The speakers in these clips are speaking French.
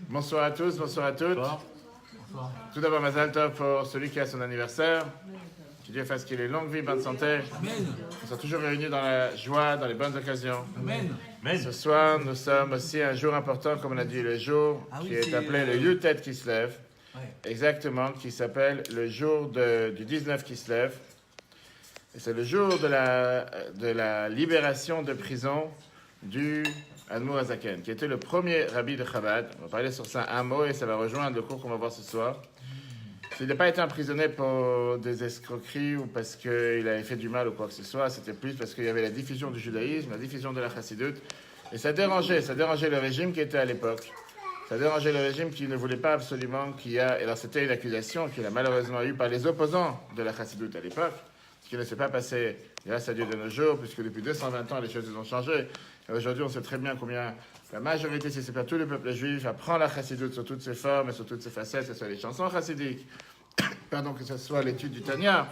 Bonsoir à tous, bonsoir à toutes. Bonsoir. Tout d'abord, Mazal Tov pour celui qui a son anniversaire. Que Dieu fasse qu'il ait longue vie, bonne santé. Amen. On soit toujours réunis dans la joie, dans les bonnes occasions. Amen. Ce soir, nous sommes aussi un jour important, comme on a dit, le jour qui est appelé le Yutet qui se lève. Ouais. Exactement, qui s'appelle le jour du 19 qui se lève. Et c'est le jour de la libération de prison du Admour Azaken, qui était le premier rabbi de Chabad. On va parler sur ça un mot et ça va rejoindre le cours qu'on va voir ce soir. Il n'a pas été emprisonné pour des escroqueries ou parce qu'il avait fait du mal ou quoi que ce soit. C'était plus parce qu'il y avait la diffusion du judaïsme, la diffusion de la chassidoute. Et ça dérangeait le régime qui était à l'époque. Ça dérangeait le régime qui ne voulait pas absolument qu'il y ait... Alors c'était une accusation qu'il a malheureusement eue par les opposants de la chassidoute à l'époque. Ce qui ne s'est pas passé, grâce à Dieu, de nos jours, puisque depuis 220 ans, les choses ont changé. Et aujourd'hui, on sait très bien combien la majorité, si ce n'est pas tout le peuple juif, apprend la chassidoute sur toutes ses formes et sur toutes ses facettes, que ce soit les chansons chassidiques, pardon, que ce soit l'étude du Tanya,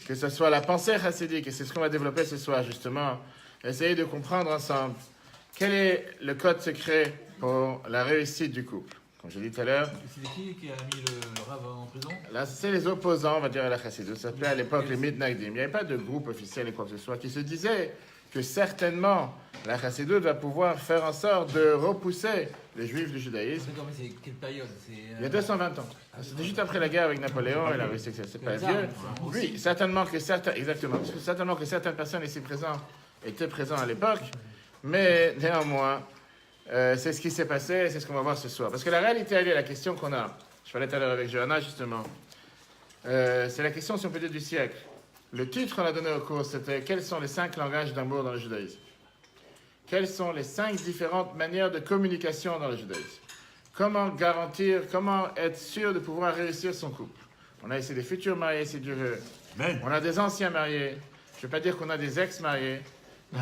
que ce soit la pensée chassidique. Et c'est ce qu'on va développer ce soir, justement. Essayer de comprendre ensemble quel est le code secret pour la réussite du couple. Comme je l'ai dit tout à l'heure. C'est qui a mis le Rav en prison? Là, c'est les opposants, on va dire, à la chassidoute. Ça s'appelait à l'époque les Mitnagdim. Il n'y avait pas de groupe officiel et quoi que ce soit qui se disait que certainement la chassidoute va pouvoir faire en sorte de repousser les juifs du judaïsme. D'accord, mais c'est quelle période? Il y a 220 ans. C'était juste après la guerre avec Napoléon et la Russie. C'est pas vieux. Oui, certainement que certaines personnes ici présentes étaient présentes à l'époque, mais néanmoins, c'est ce qui s'est passé, c'est ce qu'on va voir ce soir. Parce que la réalité, elle est la question qu'on a. Je parlais tout à l'heure avec Johanna, justement. C'est la question, si on peut dire, du siècle. Le titre qu'on a donné au cours, c'était « Quels sont les 5 langages d'amour dans le judaïsme ?» Quelles sont les 5 différentes manières de communication dans le judaïsme? Comment garantir, comment être sûr de pouvoir réussir son couple? On a ici des futurs mariés, c'est Dieu veut. On a des anciens mariés. Je ne veux pas dire qu'on a des ex-mariés.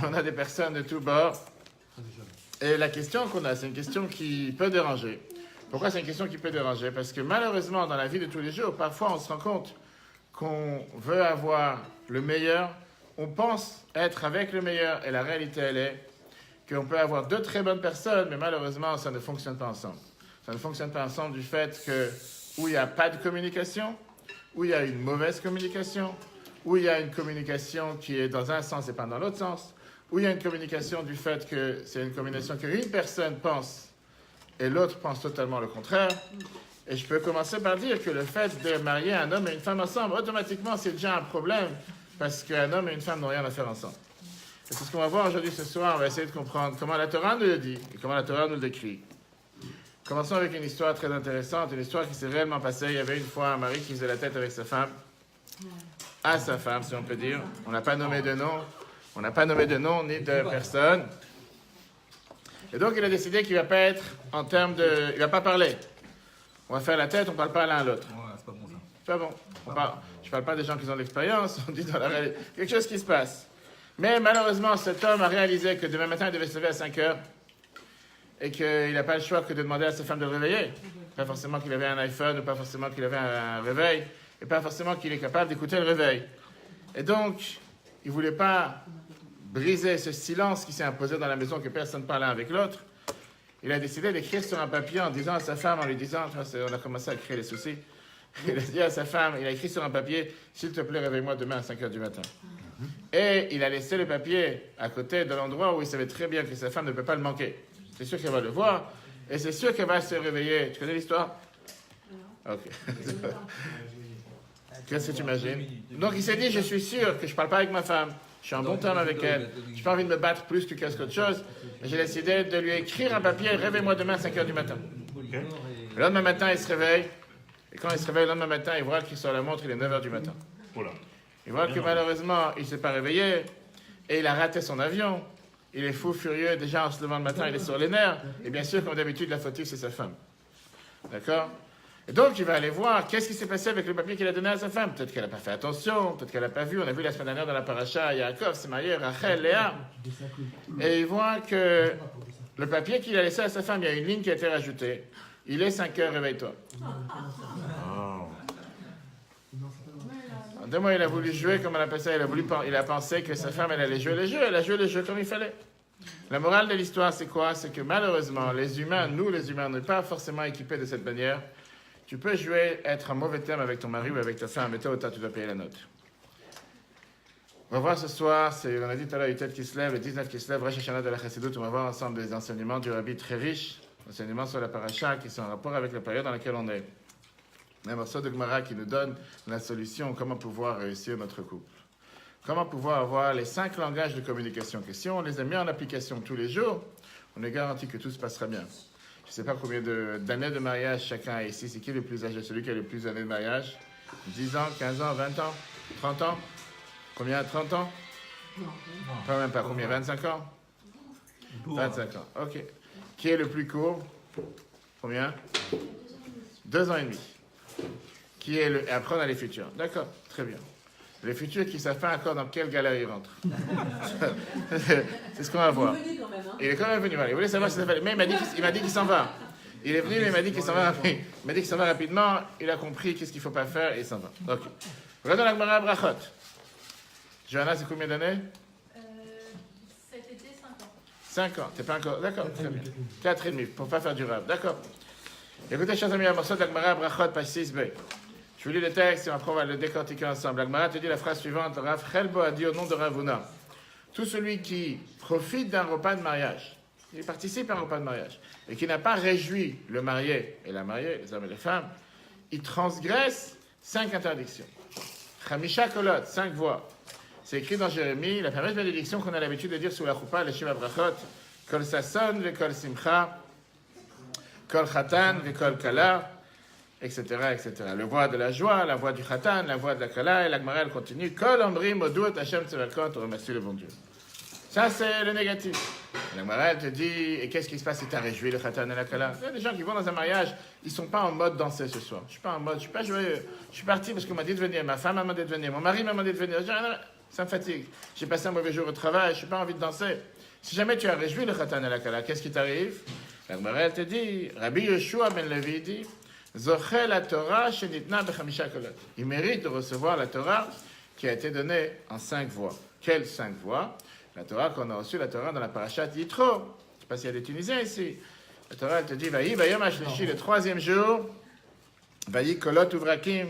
On a des personnes de tous bords. Et la question qu'on a, c'est une question qui peut déranger. Pourquoi c'est une question qui peut déranger? Parce que malheureusement, dans la vie de tous les jours, parfois on se rend compte qu'on veut avoir le meilleur, on pense être avec le meilleur, et la réalité, elle est qu'on peut avoir 2 très bonnes personnes, mais malheureusement, ça ne fonctionne pas ensemble. Ça ne fonctionne pas ensemble du fait que, où il n'y a pas de communication, où il y a une mauvaise communication, où il y a une communication qui est dans un sens et pas dans l'autre sens, où il y a une communication du fait que c'est une communication qu'une personne pense et l'autre pense totalement le contraire. Et je peux commencer par dire que le fait de marier un homme et une femme ensemble, automatiquement, c'est déjà un problème, parce qu'un homme et une femme n'ont rien à faire ensemble. Et c'est ce qu'on va voir aujourd'hui ce soir. On va essayer de comprendre comment la Torah nous le dit et comment la Torah nous le décrit. Commençons avec une histoire très intéressante, une histoire qui s'est réellement passée. Il y avait une fois un mari qui faisait la tête avec sa femme, à sa femme, si on peut dire. On n'a pas nommé de nom. On n'a pas nommé de nom ni de personne. Et donc, il a décidé qu'il ne va pas être en termes de... Il ne va pas parler. On va faire la tête, on ne parle pas l'un à l'autre. Ouais, c'est pas bon ça. C'est pas bon. Je ne parle pas des gens qui ont de l'expérience, on dit dans la réalité. Quelque chose qui se passe. Mais malheureusement, cet homme a réalisé que demain matin, il devait se lever à 5 heures et qu'il n'a pas le choix que de demander à sa femme de le réveiller. Pas forcément qu'il avait un iPhone, ou pas forcément qu'il avait un réveil, et pas forcément qu'il est capable d'écouter le réveil. Et donc, il ne voulait pas briser ce silence qui s'est imposé dans la maison, que personne ne parlait avec l'autre. Il a décidé d'écrire sur un papier en disant à sa femme, en lui disant, on a commencé à créer les soucis, il a dit à sa femme, il a écrit sur un papier, s'il te plaît, réveille-moi demain à 5 heures du matin. Et il a laissé le papier à côté de l'endroit où il savait très bien que sa femme ne peut pas le manquer. C'est sûr qu'elle va le voir, et c'est sûr qu'elle va se réveiller. Tu connais l'histoire? Ok. Qu'est-ce que tu imagines? Donc il s'est dit, je suis sûr que je ne parle pas avec ma femme, je suis en bon terme avec elle, je n'ai pas envie de me battre plus que qu'autre chose, et j'ai décidé de lui écrire un papier, réveille-moi demain à 5 heures du matin. Le lendemain matin, il se réveille, et quand il se réveille le lendemain matin, il voit qu'il sur la montre, il est 9 heures du matin. Il voit que malheureusement, il ne s'est pas réveillé, et il a raté son avion. Il est fou, furieux, déjà en se levant le matin, il est sur les nerfs, et bien sûr, comme d'habitude, la fautive, c'est sa femme. D'accord? Et donc, il va aller voir qu'est-ce qui s'est passé avec le papier qu'il a donné à sa femme. Peut-être qu'elle n'a pas fait attention, peut-être qu'elle n'a pas vu. On a vu la semaine dernière dans la paracha, Yaakov s'est marié, Rachel, Léa. Et il voit que le papier qu'il a laissé à sa femme, il y a une ligne qui a été rajoutée. Il est 5 heures, réveille-toi. En 2 mois, il a voulu jouer, comme on appelle ça, il a pensé que sa femme, elle allait jouer le jeu. Elle a joué le jeu comme il fallait. La morale de l'histoire, c'est quoi? C'est que malheureusement, les humains, nous les humains, on n'est pas forcément équipés de cette manière. Tu peux être en mauvais terme avec ton mari ou avec ta femme, et tôt ou tard, tu dois payer la note. On va voir ce soir, on a dit tout à l'heure, les têtes qui se lèvent, les 19 qui se lèvent, Rosh Hashanah de la Chassidut. On va voir ensemble des enseignements du Rabbi très riches, enseignements sur la paracha qui sont en rapport avec la période dans laquelle on est. Un morceau de Gemara qui nous donne la solution, comment pouvoir réussir notre couple. Comment pouvoir avoir les 5 langages de communication. Que si on les a mis en application tous les jours, on est garanti que tout se passera bien. Je ne sais pas combien d'années de mariage chacun a ici. C'est qui le plus âgé? Celui qui a le plus d'années de mariage? 10 ans, 15 ans, 20 ans, 30 ans? Combien? 30 ans? Non. Pas même pas. Combien? 25 ans? 25 ans. OK. Qui est le plus court? Combien? 2 ans et demi. Qui est le... Et après, on a les futurs. D'accord. Très bien. Les futurs qui ne savent pas encore dans quelle galère ils rentrent. C'est ce qu'on va voir. Il est venu quand même, hein. Il est quand même venu. Voilà. Il voulait savoir si ça fallait. Mais il m'a dit qu'il s'en va. Il est venu, mais il m'a dit qu'il s'en va rapidement. Il m'a dit qu'il s'en va rapidement. Il a compris qu'est-ce qu'il ne faut pas faire et il s'en va. OK. Regardons la Gemara Brachot. Johanna, c'est combien d'années? Cet été, 5 ans. 5 ans. T'es pas encore. D'accord, très bien. 4 et demi, pour ne pas faire du rap. D'accord. Écoutez, chers amis, un morceau de la Gemara Brachot, page 6b. Je vous lis le texte et après on va le décortiquer ensemble. La Gemara te dit la phrase suivante. Rav Chelbo a dit au nom de Ravuna: tout celui qui profite d'un repas de mariage, il participe à un repas de mariage, et qui n'a pas réjoui le marié et la mariée, les hommes et les femmes, il transgresse 5 interdictions. Chamisha kolot, 5 voix. C'est écrit dans Jérémie, la fameuse bénédiction qu'on a l'habitude de dire sous la choupa, les Shiva Brachot, Kol Sasson, Kol Simcha, Kol Chatan, Kol Kala, etc., etc. Le voix de la joie, la voix du Chatan, la voix de la Kala, et la Gemara, elle continue, Kol Omrim, Odut, Hashem Tzevelkot, on remercie le bon Dieu. Ça, c'est le négatif. La Gemara, elle te dit, et qu'est-ce qui se passe si tu as réjoui le Chatan et la Kala? Il y a des gens qui vont dans un mariage, ils ne sont pas en mode danser ce soir. Je ne suis pas en mode, je ne suis pas joyeux. Je suis parti parce qu'on m'a dit de venir, ma femme m'a demandé de venir, mon mari m'a demandé de venir. Ça me fatigue. J'ai passé un mauvais jour au travail, je n'ai pas envie de danser. Si jamais tu as réjoui le Chatan et la Kala, qu'est-ce qui t'arrive? La Gemara, elle te dit, Rabbi Yeshua ben Levi dit, Zoché la Torah shenitna bechamisha kolot. Il mérite de recevoir la Torah qui a été donnée en 5 voix. Quelles 5 voix? La Torah qu'on a reçue, la Torah dans la parashat Yitro. Je ne sais pas s'il y a des Tunisiens ici. La Torah, elle te dit, Vayi bayom hashlishi, le 3e jour, Vayi kolot uvrakim,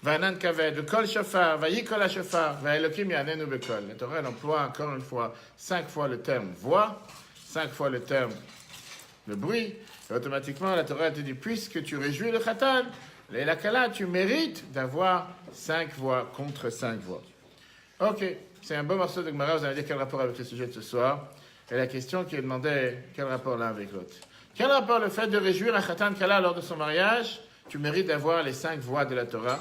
Vanan kaved, kol shofar, Vayi kol hashofar, Vaelokim yanenu bekol. La Torah, elle emploie encore une fois 5 fois le terme voix, 5 fois le terme le bruit. Et automatiquement, la Torah te dit, puisque tu réjouis le Khatan, et la Kala, tu mérites d'avoir 5 voix contre 5 voix. Ok, c'est un beau morceau de Gemara. Vous allez dire quel rapport avec le sujet de ce soir. Et la question qui est demandée, quel rapport l'un avec l'autre? Quel rapport le fait de réjouir un Khatan Kala lors de son mariage? Tu mérites d'avoir les 5 voix de la Torah.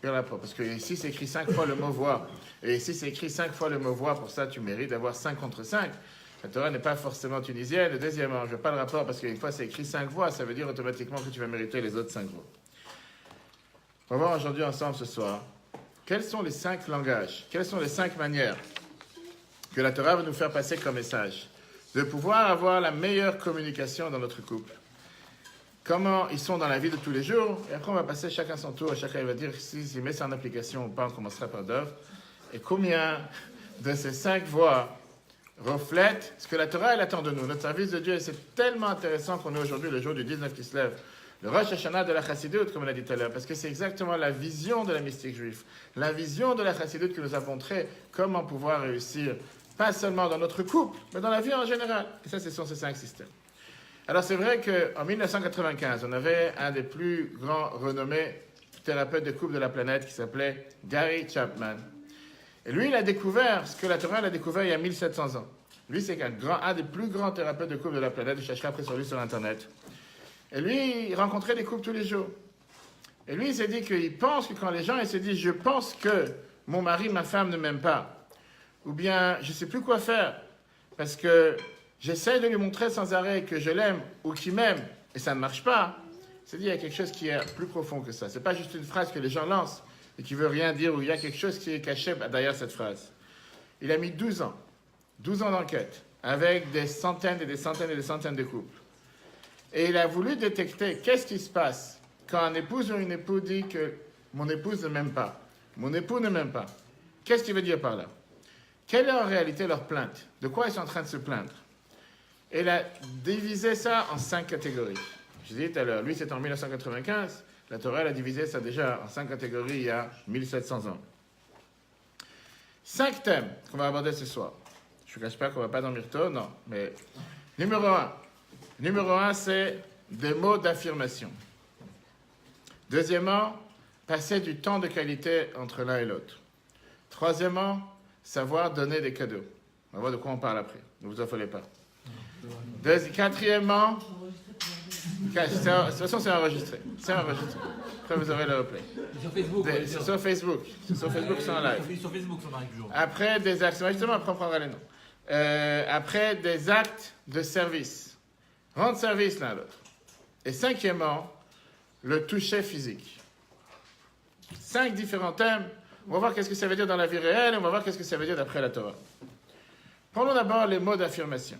Quel rapport? Parce que ici, c'est écrit 5 fois le mot voix. Et ici, c'est écrit 5 fois le mot voix. Pour ça, tu mérites d'avoir 5 contre 5. La Torah n'est pas forcément tunisienne. Et deuxièmement, je ne veux pas le rapport parce qu'une fois c'est écrit 5 voix, ça veut dire automatiquement que tu vas mériter les autres 5 voix. On va voir aujourd'hui ensemble ce soir quels sont les 5 langages, quelles sont les 5 manières que la Torah va nous faire passer comme message de pouvoir avoir la meilleure communication dans notre couple. Comment ils sont dans la vie de tous les jours. Et après, on va passer chacun son tour. Chacun va dire s'il met ça en application ou pas. On commencera par Dov. Et combien de ces 5 voix reflète ce que la Torah elle attend de nous. Notre service de Dieu, et c'est tellement intéressant qu'on est aujourd'hui le jour du 19 qui se lève. Le Rosh Hashanah de la Chassidut, comme on a dit tout à l'heure, parce que c'est exactement la vision de la mystique juive, la vision de la Chassidut qui nous a montré comment pouvoir réussir, pas seulement dans notre couple, mais dans la vie en général. Et ça, ce sont ces 5 systèmes. Alors c'est vrai qu'en 1995, on avait un des plus grands renommés thérapeutes de couple de la planète qui s'appelait Gary Chapman. Et lui, il a découvert ce que la Torah a découvert il y a 1700 ans. Lui, c'est un des plus grands thérapeutes de couple de la planète. Je chercherai après sur lui sur Internet. Et lui, il rencontrait des couples tous les jours. Et lui, il s'est dit qu'il pense que quand les gens ils se disent « je pense que mon mari, ma femme ne m'aiment pas » ou bien « je ne sais plus quoi faire parce que j'essaie de lui montrer sans arrêt que je l'aime ou qu'il m'aime et ça ne marche pas », il s'est dit il y a quelque chose qui est plus profond que ça. Ce n'est pas juste une phrase que les gens lancent et qui ne veut rien dire, où il y a quelque chose qui est caché derrière cette phrase. Il a mis 12 ans d'enquête, avec des centaines et des centaines et des centaines de couples. Et il a voulu détecter qu'est-ce qui se passe quand un épouse ou une épouse dit que mon épouse ne m'aime pas, mon époux ne m'aime pas. Qu'est-ce qu'il veut dire par là? quelle est en réalité leur plainte? De quoi ils sont en train de se plaindre? Et il a divisé ça en 5 catégories. Je disais tout à l'heure, lui c'est en 1995, la Torah elle a divisé ça déjà en 5 catégories il y a 1700 ans. 5 thèmes qu'on va aborder ce soir. Je ne cache pas qu'on ne va pas dormir tôt, non. Mais numéro 1. Numéro 1, c'est des mots d'affirmation. Deuxièmement, passer du temps de qualité entre l'un et l'autre. Troisièmement, savoir donner des cadeaux. On va voir de quoi on parle après. Ne vous affolez pas. Quatrièmement, de toute façon c'est enregistré. C'est enregistré. Après vous aurez le replay. Sur Facebook. C'est sur Facebook. C'est sur Facebook, c'est en live. Sur Facebook, ça m'arrive toujours. Après des actes, justement, après on prendra les noms. Après des actes de service. Rendre service l'un à l'autre. Et cinquièmement, le toucher physique. 5 différents thèmes. On va voir qu'est-ce que ça veut dire dans la vie réelle et on va voir qu'est-ce que ça veut dire d'après la Torah. Prenons d'abord les mots d'affirmation.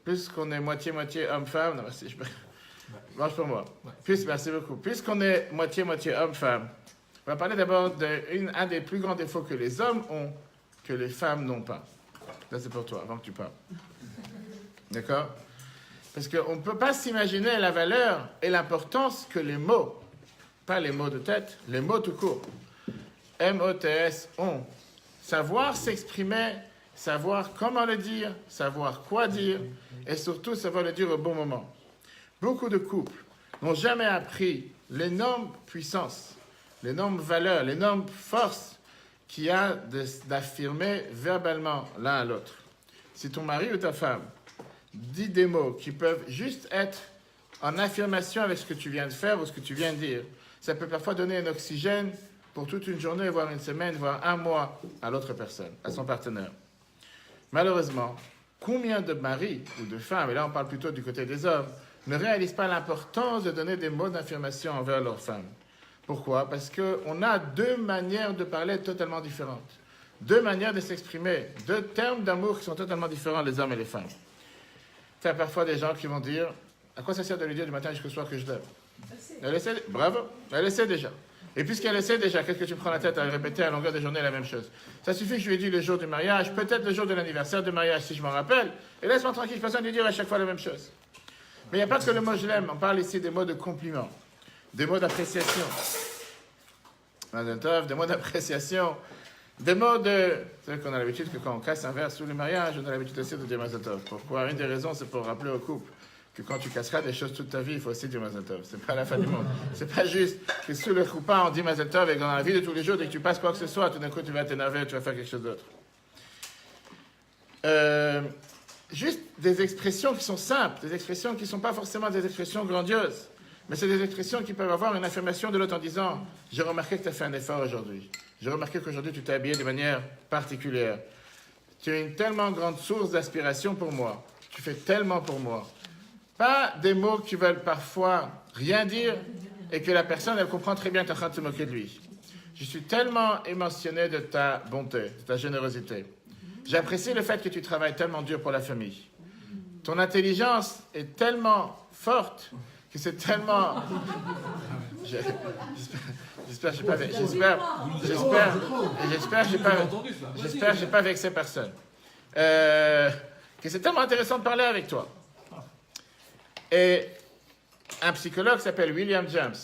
Puisqu'on est moitié-moitié homme-femme, non, merci, marche pour moi. Merci beaucoup. Puisqu'on est moitié-moitié homme-femme, on va parler d'abord d'un des plus grands défauts que les hommes ont, que les femmes n'ont pas. Ça, c'est pour toi, avant que tu parles. D'accord? Parce qu'on ne peut pas s'imaginer la valeur et l'importance que les mots, pas les mots de tête, les mots tout court, M-O-T-S, ont. Savoir s'exprimer, savoir comment le dire, savoir quoi dire, et surtout savoir le dire au bon moment. Beaucoup de couples n'ont jamais appris l'énorme puissance, l'énorme valeur, l'énorme force qu'il y a d'affirmer verbalement l'un à l'autre. Si ton mari ou ta femme dit des mots qui peuvent juste être en affirmation avec ce que tu viens de faire ou ce que tu viens de dire, ça peut parfois donner un oxygène pour toute une journée, voire une semaine, voire un mois à l'autre personne, à son partenaire. Malheureusement, combien de maris ou de femmes, et là on parle plutôt du côté des hommes, ne réalisent pas l'importance de donner des mots d'affirmation envers leurs femmes? Pourquoi? Parce qu'on a 2 manières de parler totalement différentes, 2 manières de s'exprimer, 2 termes d'amour qui sont totalement différents, les hommes et les femmes. Tu as parfois des gens qui vont dire, à quoi ça sert de lui dire du matin jusqu'au soir que je l'aime? Elle essaie, bravo, elle essaie déjà. Et puisqu'elle essaie déjà, qu'est-ce que tu prends la tête à répéter à longueur de journée la même chose? Ça suffit que je lui ai dit le jour du mariage, peut-être le jour de l'anniversaire de mariage si je m'en rappelle, et laisse-moi tranquille, personne ne lui dire à chaque fois la même chose. Mais il n'y a pas que le mot je l'aime, on parle ici des mots de compliment, des mots d'appréciation. Des mots d'appréciation, des mots de... Vous savez qu'on a l'habitude que quand on casse un verre sous le mariage, on a l'habitude aussi de dire Mazel Tov. Pourquoi? Une des raisons, c'est pour rappeler au couple que quand tu casseras des choses toute ta vie, il faut aussi dire Mazel Tov. C'est pas la fin du monde. C'est pas juste que sous le choupa, on dit Mazel Tov et que dans la vie de tous les jours, dès que tu passes quoi que ce soit, tout d'un coup, tu vas t'énerver, tu vas faire quelque chose d'autre. Juste des expressions qui sont simples, des expressions qui ne sont pas forcément des expressions grandioses, mais c'est des expressions qui peuvent avoir une affirmation de l'autre en disant « J'ai remarqué que tu as fait un effort aujourd'hui. J'ai remarqué qu'aujourd'hui, tu t'es habillé de manière particulière. Tu es une tellement grande source d'aspiration pour moi. Tu fais tellement pour moi. » Pas des mots qui veulent parfois rien dire et que la personne, elle comprend très bien que tu es en train de te moquer de lui. Je suis tellement émotionné de ta bonté, de ta générosité. J'apprécie le fait que tu travailles tellement dur pour la famille. Ton intelligence est tellement forte que c'est tellement... J'espère que j'ai pas vexé personne. Que c'est tellement intéressant de parler avec toi. Et un psychologue qui s'appelle William James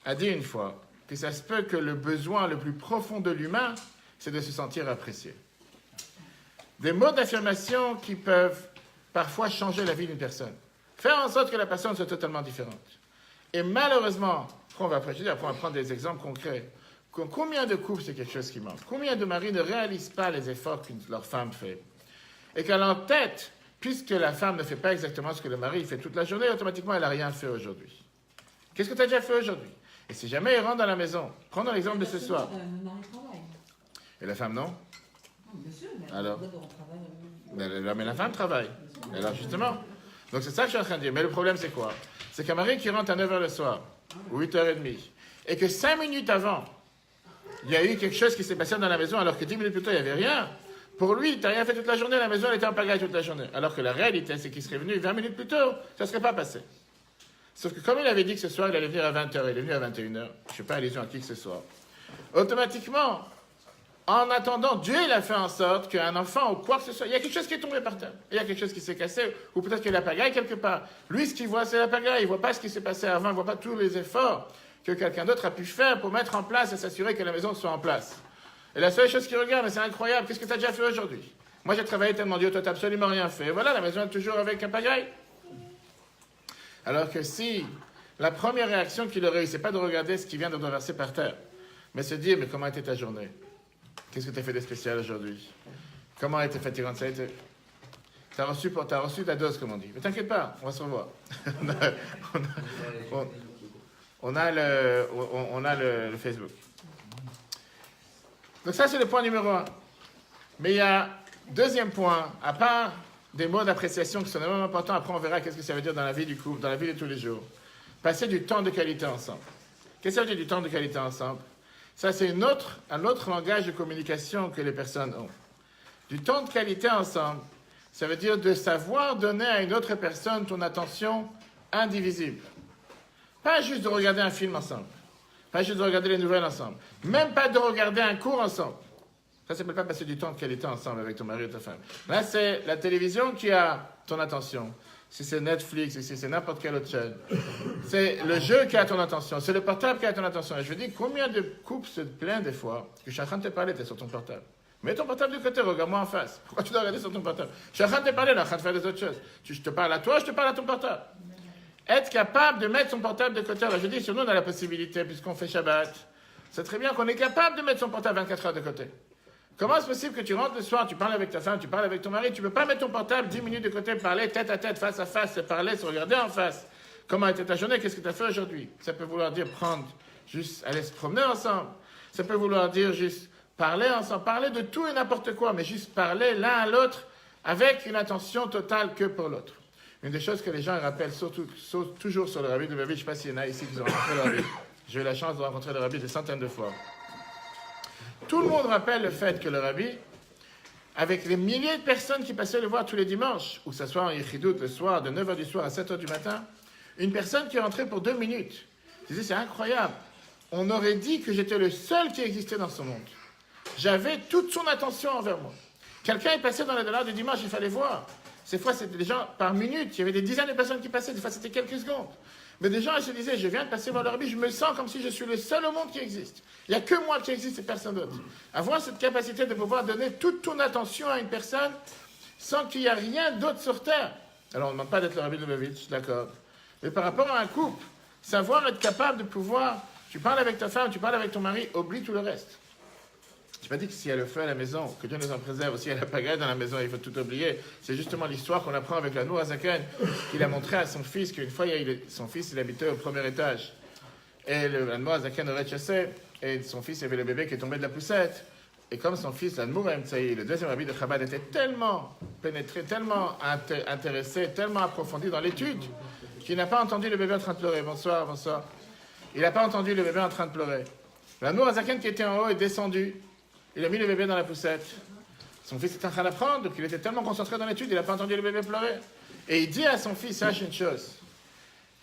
a dit une fois que ça se peut que le besoin le plus profond de l'humain, c'est de se sentir apprécié. Des mots d'affirmation qui peuvent parfois changer la vie d'une personne. Faire en sorte que la personne soit totalement différente. Et malheureusement, on va prendre des exemples concrets. Combien de couples c'est quelque chose qui manque? Combien de maris ne réalisent pas les efforts que leur femme fait? Et qu'elle a en tête, puisque la femme ne fait pas exactement ce que le mari fait toute la journée, automatiquement elle n'a rien fait aujourd'hui. Qu'est-ce que tu as déjà fait aujourd'hui? Et si jamais il rentre dans la maison, prenons l'exemple de ce soir. Et la femme non? Bien sûr, mais alors, on mais la femme travaille. Alors justement, donc c'est ça que je suis en train de dire. Mais le problème c'est quoi? C'est qu'un mari qui rentre à 9h le soir, ou 8h30, et que 5 minutes avant, il y a eu quelque chose qui s'est passé dans la maison, alors que 10 minutes plus tôt, il n'y avait rien. Pour lui, tu n'as rien fait toute la journée, la maison elle était en pagaille toute la journée. Alors que la réalité, c'est qu'il serait venu 20 minutes plus tôt, ça ne serait pas passé. Sauf que comme il avait dit que ce soir, il allait venir à 20h, il est venu à 21h, je ne fais pas allusion à qui que ce soit. Automatiquement, En attendant, Dieu, il a fait en sorte qu'un enfant ou quoi que ce soit, il y a quelque chose qui est tombé par terre. Il y a quelque chose qui s'est cassé, ou peut-être qu'il y a la pagaille quelque part. Lui, ce qu'il voit, c'est la pagaille. Il ne voit pas ce qui s'est passé avant, il ne voit pas tous les efforts que quelqu'un d'autre a pu faire pour mettre en place et s'assurer que la maison soit en place. Et la seule chose qu'il regarde, mais c'est incroyable, qu'est-ce que tu as déjà fait aujourd'hui? Moi, j'ai travaillé tellement dur, toi, tu n'as absolument rien fait. Et voilà, la maison est toujours avec un pagaille. Alors que si la première réaction qu'il aurait eu, c'est pas de regarder ce qui vient de renverser par terre, mais se dire, mais comment a été ta journée? Qu'est-ce que tu as fait de spécial aujourd'hui? Comment a été fatigante? Ça a été... T'as reçu ta dose, comme on dit. Mais t'inquiète pas, on va se revoir. on a le Facebook. Donc ça, c'est le point numéro 1. Mais il y a deuxième point, à part des mots d'appréciation qui sont vraiment importants, après on verra qu'est-ce que ça veut dire dans la vie du couple, dans la vie de tous les jours. Passer du temps de qualité ensemble. Qu'est-ce que ça veut dire du temps de qualité ensemble? Ça, c'est un autre langage de communication que les personnes ont. Du temps de qualité ensemble, ça veut dire de savoir donner à une autre personne ton attention indivisible. Pas juste de regarder un film ensemble. Pas juste de regarder les nouvelles ensemble. Même pas de regarder un cours ensemble. Ça ne s'appelle pas passer du temps de qualité ensemble avec ton mari ou ta femme. Là, c'est la télévision qui a ton attention. Si c'est Netflix, si c'est n'importe quelle autre chaîne. C'est le jeu qui a ton attention. C'est le portable qui a ton attention. Et je veux dire, combien de couples se plaignent des fois que je suis en train de te parler, tu es sur ton portable. Mets ton portable de côté, regarde-moi en face. Pourquoi tu dois regarder sur ton portable? Je suis en train de te parler, là, en train de faire des autres choses. Je te parle à toi, je te parle à ton portable. Être capable de mettre son portable de côté. Alors je dis, sur nous, on a la possibilité, puisqu'on fait Shabbat. C'est très bien qu'on est capable de mettre son portable 24 heures de côté. Comment est-ce possible que tu rentres le soir, tu parles avec ta femme, tu parles avec ton mari, tu ne peux pas mettre ton portable 10 minutes de côté, parler tête à tête, face à face, se parler, se regarder en face. Comment a été ta journée? Qu'est-ce que tu as fait aujourd'hui? Ça peut vouloir dire prendre, juste aller se promener ensemble. Ça peut vouloir dire juste parler ensemble, parler de tout et n'importe quoi, mais juste parler l'un à l'autre avec une attention totale que pour l'autre. Une des choses que les gens rappellent toujours sur le Rabbi de Lubavitch, je ne sais pas s'il y en a ici qui ont rencontré le Rabbi. J'ai eu la chance de rencontrer le Rabbi des centaines de fois. Tout le monde rappelle le fait que le Rabbi, avec les milliers de personnes qui passaient le voir tous les dimanches, ou que ce soit en Yichidout le soir, de 9h du soir à 7h du matin, une personne qui est rentrée pour 2 minutes, disait c'est incroyable, on aurait dit que j'étais le seul qui existait dans ce monde. J'avais toute son attention envers moi. Quelqu'un est passé dans la dollar du dimanche, il fallait voir. Ces fois, c'était des gens par minute, il y avait des dizaines de personnes qui passaient, des fois c'était quelques secondes. Mais des gens, ils se disaient, je viens de passer voir le Rabbi, je me sens comme si je suis le seul au monde qui existe. Il n'y a que moi qui existe et personne d'autre. Avoir cette capacité de pouvoir donner toute ton attention à une personne sans qu'il n'y ait rien d'autre sur terre. Alors, on ne demande pas d'être le Rabbi Lubavitch, d'accord. Mais par rapport à un couple, savoir être capable de pouvoir, tu parles avec ta femme, tu parles avec ton mari, oublie tout le reste. Je n'ai pas dit que s'il y a le feu à la maison, que Dieu nous en préserve, aussi il y a la pagaille dans la maison, il faut tout oublier. C'est justement l'histoire qu'on apprend avec la Nour Azaken, qu'il a montré à son fils qu'une fois, son fils il habitait au premier étage. Et la Nour Azaken aurait chassé, et son fils avait le bébé qui est tombé de la poussette. Et comme son fils, l'Admour Emtsaï, le deuxième rabbi de Chabad, était tellement pénétré, tellement intéressé, tellement approfondi dans l'étude, qu'il n'a pas entendu le bébé en train de pleurer. Bonsoir, bonsoir. Il n'a pas entendu le bébé en train de pleurer. L'Admour Azaken qui était en haut est descendu. Il a mis le bébé dans la poussette. Son fils était en train d'apprendre, donc il était tellement concentré dans l'étude, il n'a pas entendu le bébé pleurer. Et il dit à son fils, sache une chose,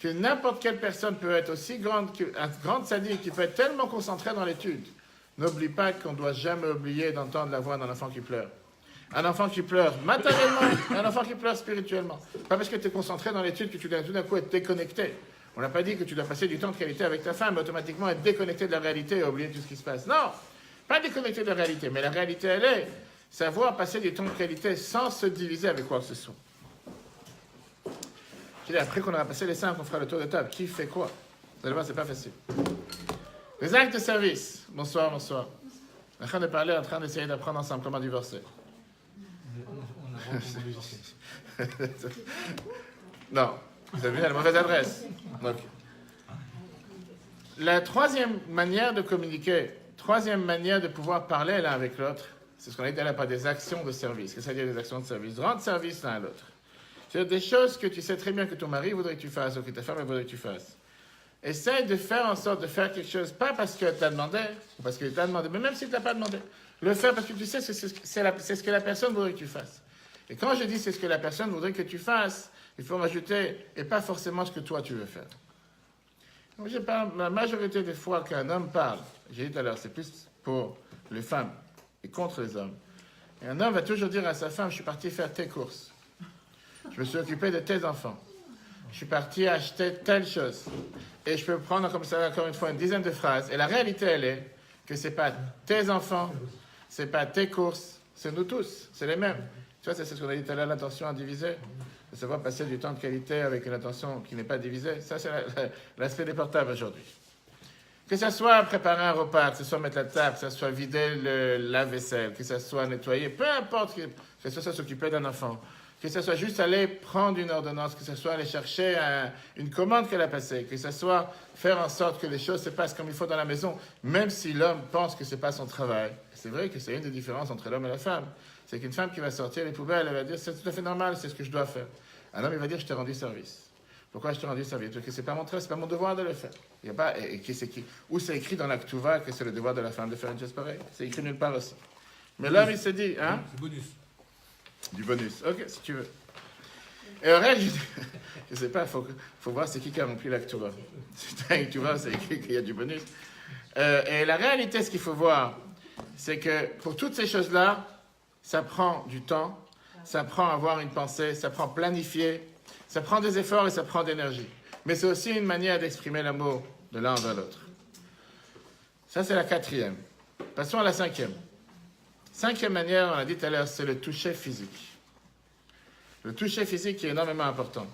que n'importe quelle personne peut être aussi grande, un grand sadique qui peut être tellement concentré dans l'étude. N'oublie pas qu'on ne doit jamais oublier d'entendre la voix d'un enfant qui pleure. Un enfant qui pleure matériellement, un enfant qui pleure spirituellement. Pas parce que tu es concentré dans l'étude que tu dois tout d'un coup être déconnecté. On n'a pas dit que tu dois passer du temps de qualité avec ta femme, mais automatiquement être déconnecté de la réalité et oublier tout ce qui se passe. Non! Pas déconnecté de la réalité, mais la réalité, elle est savoir passer du temps de qualité sans se diviser avec quoi que ce soit. Je dis, après qu'on aura passé les 5, on fera le tour de table. Qui fait quoi? Vous allez voir, c'est pas facile. Les actes de service. Bonsoir, bonsoir. En train de parler, en train d'essayer d'apprendre ensemble comment divorcer. Non, vous avez vu à la mauvaise adresse. Donc, la troisième manière de communiquer, troisième manière de pouvoir parler l'un avec l'autre, c'est ce qu'on a dit là par des actions de service. Qu'est-ce que ça veut dire des actions de service? Rendre service l'un à l'autre. C'est des choses que tu sais très bien que ton mari voudrait que tu fasses ou que ta femme voudrait que tu fasses. Essaye de faire en sorte de faire quelque chose, pas parce qu'elle t'a demandé, ou parce qu'elle t'a demandé, mais même si tu ne t'a pas demandé. Le faire parce que tu sais que c'est ce que la personne voudrait que tu fasses. Et quand je dis c'est ce que la personne voudrait que tu fasses, il faut rajouter, et pas forcément ce que toi tu veux faire. Donc, je parle, la majorité des fois qu'un homme parle, j'ai dit tout à l'heure, c'est plus pour les femmes. et contre les hommes. Et un homme va toujours dire à sa femme, je suis parti faire tes courses. Je me suis occupé de tes enfants. Je suis parti acheter telle chose. Et je peux prendre comme ça, encore une fois, une dizaine de phrases. Et la réalité, elle est que ce n'est pas tes enfants, ce n'est pas tes courses, c'est nous tous, c'est les mêmes. Tu vois, c'est ce qu'on a dit tout à l'heure, l'attention à diviser. De savoir passer du temps de qualité avec une attention qui n'est pas divisée. Ça, c'est l'aspect des portables aujourd'hui. Que ce soit préparer un repas, que ce soit mettre la table, que ce soit vider le lave-vaisselle, que ce soit nettoyer, peu importe, que ce soit s'occuper d'un enfant, que ce soit juste aller prendre une ordonnance, que ce soit aller chercher une commande qu'elle a passée, que ce soit faire en sorte que les choses se passent comme il faut dans la maison, même si l'homme pense que ce n'est pas son travail. C'est vrai que c'est une des différences entre l'homme et la femme. C'est qu'une femme qui va sortir les poubelles, elle va dire c'est tout à fait normal, c'est ce que je dois faire. Un homme, il va dire je t'ai rendu service. Pourquoi je t'ai rendu service? Parce que c'est pas mon travail, c'est pas mon devoir de le faire. Il y a pas, où c'est écrit dans l'Aktuva que c'est le devoir de la femme de faire une chose pareille? C'est écrit nulle part aussi. Mais l'homme, il se dit, hein? C'est bonus. Du bonus, ok, si tu veux. Et au reste, je sais pas, faut voir c'est qui a rempli l'Aktuva. Si tu as une Aktuva, c'est écrit qu'il y a du bonus. Et la réalité, ce qu'il faut voir, c'est que pour toutes ces choses-là, ça prend du temps, ça prend avoir une pensée, ça prend planifier, ça prend des efforts et ça prend d'énergie. Mais c'est aussi une manière d'exprimer l'amour de l'un envers l'autre. Ça, c'est la quatrième. Passons à la cinquième. Cinquième manière, on l'a dit tout à l'heure, c'est le toucher physique. Le toucher physique est énormément important.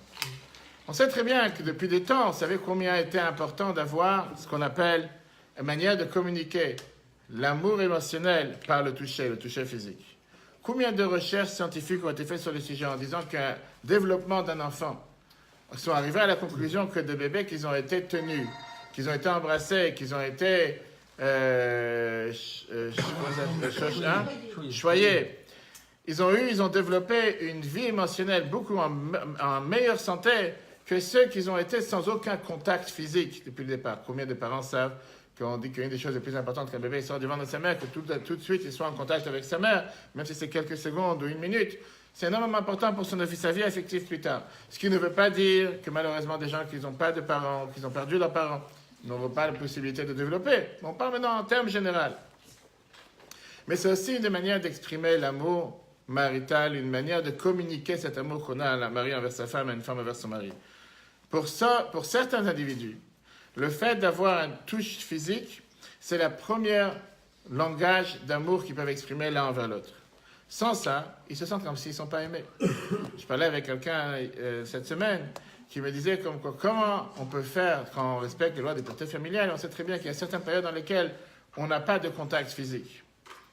On sait très bien que depuis des temps, on savait combien était important d'avoir ce qu'on appelle une manière de communiquer l'amour émotionnel par le toucher physique. Combien de recherches scientifiques ont été faites sur le sujet en disant qu'un développement d'un enfant, ils sont arrivés à la conclusion que des bébés qu'ils ont été tenus, qu'ils ont été embrassés, qu'ils ont été choyés, ils ont développé une vie émotionnelle beaucoup en meilleure santé que ceux qui ont été sans aucun contact physique depuis le départ. Combien de parents savent qu'on dit qu'une des choses les plus importantes qu'un bébé sort du ventre de sa mère, que tout de suite il soit en contact avec sa mère, même si c'est quelques secondes ou une minute, c'est énormément important pour sa vie affective plus tard. Ce qui ne veut pas dire que malheureusement des gens qui n'ont pas de parents, qui ont perdu leurs parents, n'auront pas la possibilité de développer. On parle maintenant en termes généraux. Mais c'est aussi une manière d'exprimer l'amour marital, une manière de communiquer cet amour qu'on a à un mari envers sa femme et une femme envers son mari. Pour certains individus, le fait d'avoir une touche physique, c'est le premier langage d'amour qu'ils peuvent exprimer l'un envers l'autre. Sans ça, ils se sentent comme s'ils ne sont pas aimés. Je parlais avec quelqu'un cette semaine qui me disait comment on peut faire quand on respecte les lois des puretés familiales. On sait très bien qu'il y a certaines périodes dans lesquelles on n'a pas de contact physique.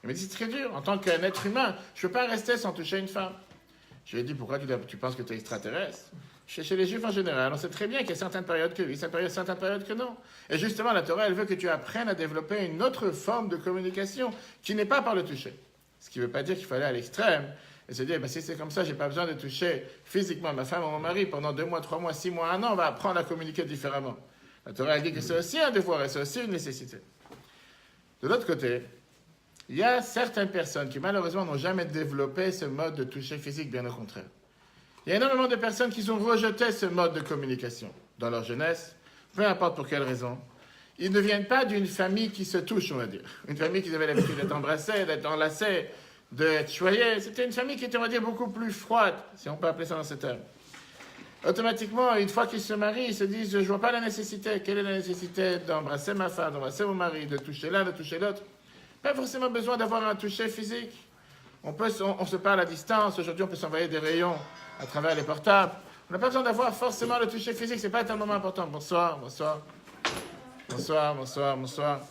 Il me dit c'est très dur. En tant qu'un être humain, je ne peux pas rester sans toucher une femme. Je lui ai dit pourquoi tu penses que tu es extraterrestre? Chez les Juifs en général, on sait très bien qu'il y a certaines périodes que oui, certaines périodes que non. Et justement, la Torah, elle veut que tu apprennes à développer une autre forme de communication qui n'est pas par le toucher. Ce qui ne veut pas dire qu'il faut aller à l'extrême et se dire, si c'est comme ça, je n'ai pas besoin de toucher physiquement ma femme ou mon mari pendant 2 mois, 3 mois, 6 mois, 1 an, on va apprendre à communiquer différemment. La Torah, elle dit que c'est aussi un devoir et c'est aussi une nécessité. De l'autre côté, il y a certaines personnes qui malheureusement n'ont jamais développé ce mode de toucher physique, bien au contraire. Il y a énormément de personnes qui ont rejeté ce mode de communication dans leur jeunesse, peu importe pour quelle raison. Ils ne viennent pas d'une famille qui se touche, on va dire. Une famille qui avait l'habitude d'être embrassée, d'être enlacée, d'être choyée. C'était une famille qui était, on va dire, beaucoup plus froide, si on peut appeler ça dans ces termes. Automatiquement, une fois qu'ils se marient, ils se disent, je ne vois pas la nécessité. Quelle est la nécessité d'embrasser ma femme, d'embrasser mon mari, de toucher l'un, de toucher l'autre? Pas forcément besoin d'avoir un toucher physique. On se parle à distance. Aujourd'hui, on peut s'envoyer des rayons à travers les portables. On n'a pas besoin d'avoir forcément le toucher physique. Ce n'est pas tellement important. Bonsoir, bonsoir. Bonsoir, bonsoir, bonsoir.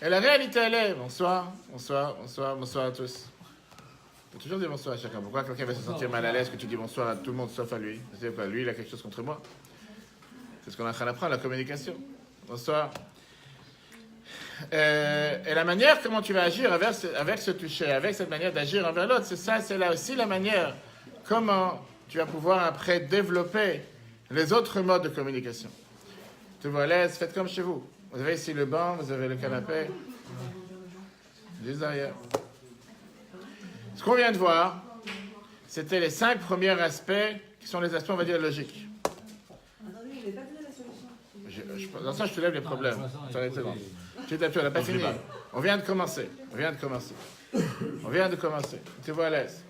Et la réalité, elle est bonsoir, bonsoir, bonsoir, bonsoir à tous. Il faut toujours dire bonsoir à chacun. Pourquoi quelqu'un va se sentir mal à l'aise que tu dis bonsoir à tout le monde sauf à lui? C'est pas lui, il a quelque chose contre moi. C'est ce qu'on est en train d'apprendre, la communication. Bonsoir. Et la manière comment tu vas agir avec ce toucher, avec cette manière d'agir envers l'autre, c'est là aussi la manière comment tu vas pouvoir après développer les autres modes de communication. Tu vous à l'aise, faites comme chez vous. Vous avez ici le banc, vous avez le canapé. Juste derrière. Ce qu'on vient de voir, c'était les 5 premiers aspects qui sont les aspects, on va dire, logiques. Attendez, il n'est pas donné la solution. Dans ça, je te lève les problèmes. Ça va être bon. Petit à petit, on n'a pas Non, je l'ai fini. pas. On vient de commencer. Tu vois à l'aise.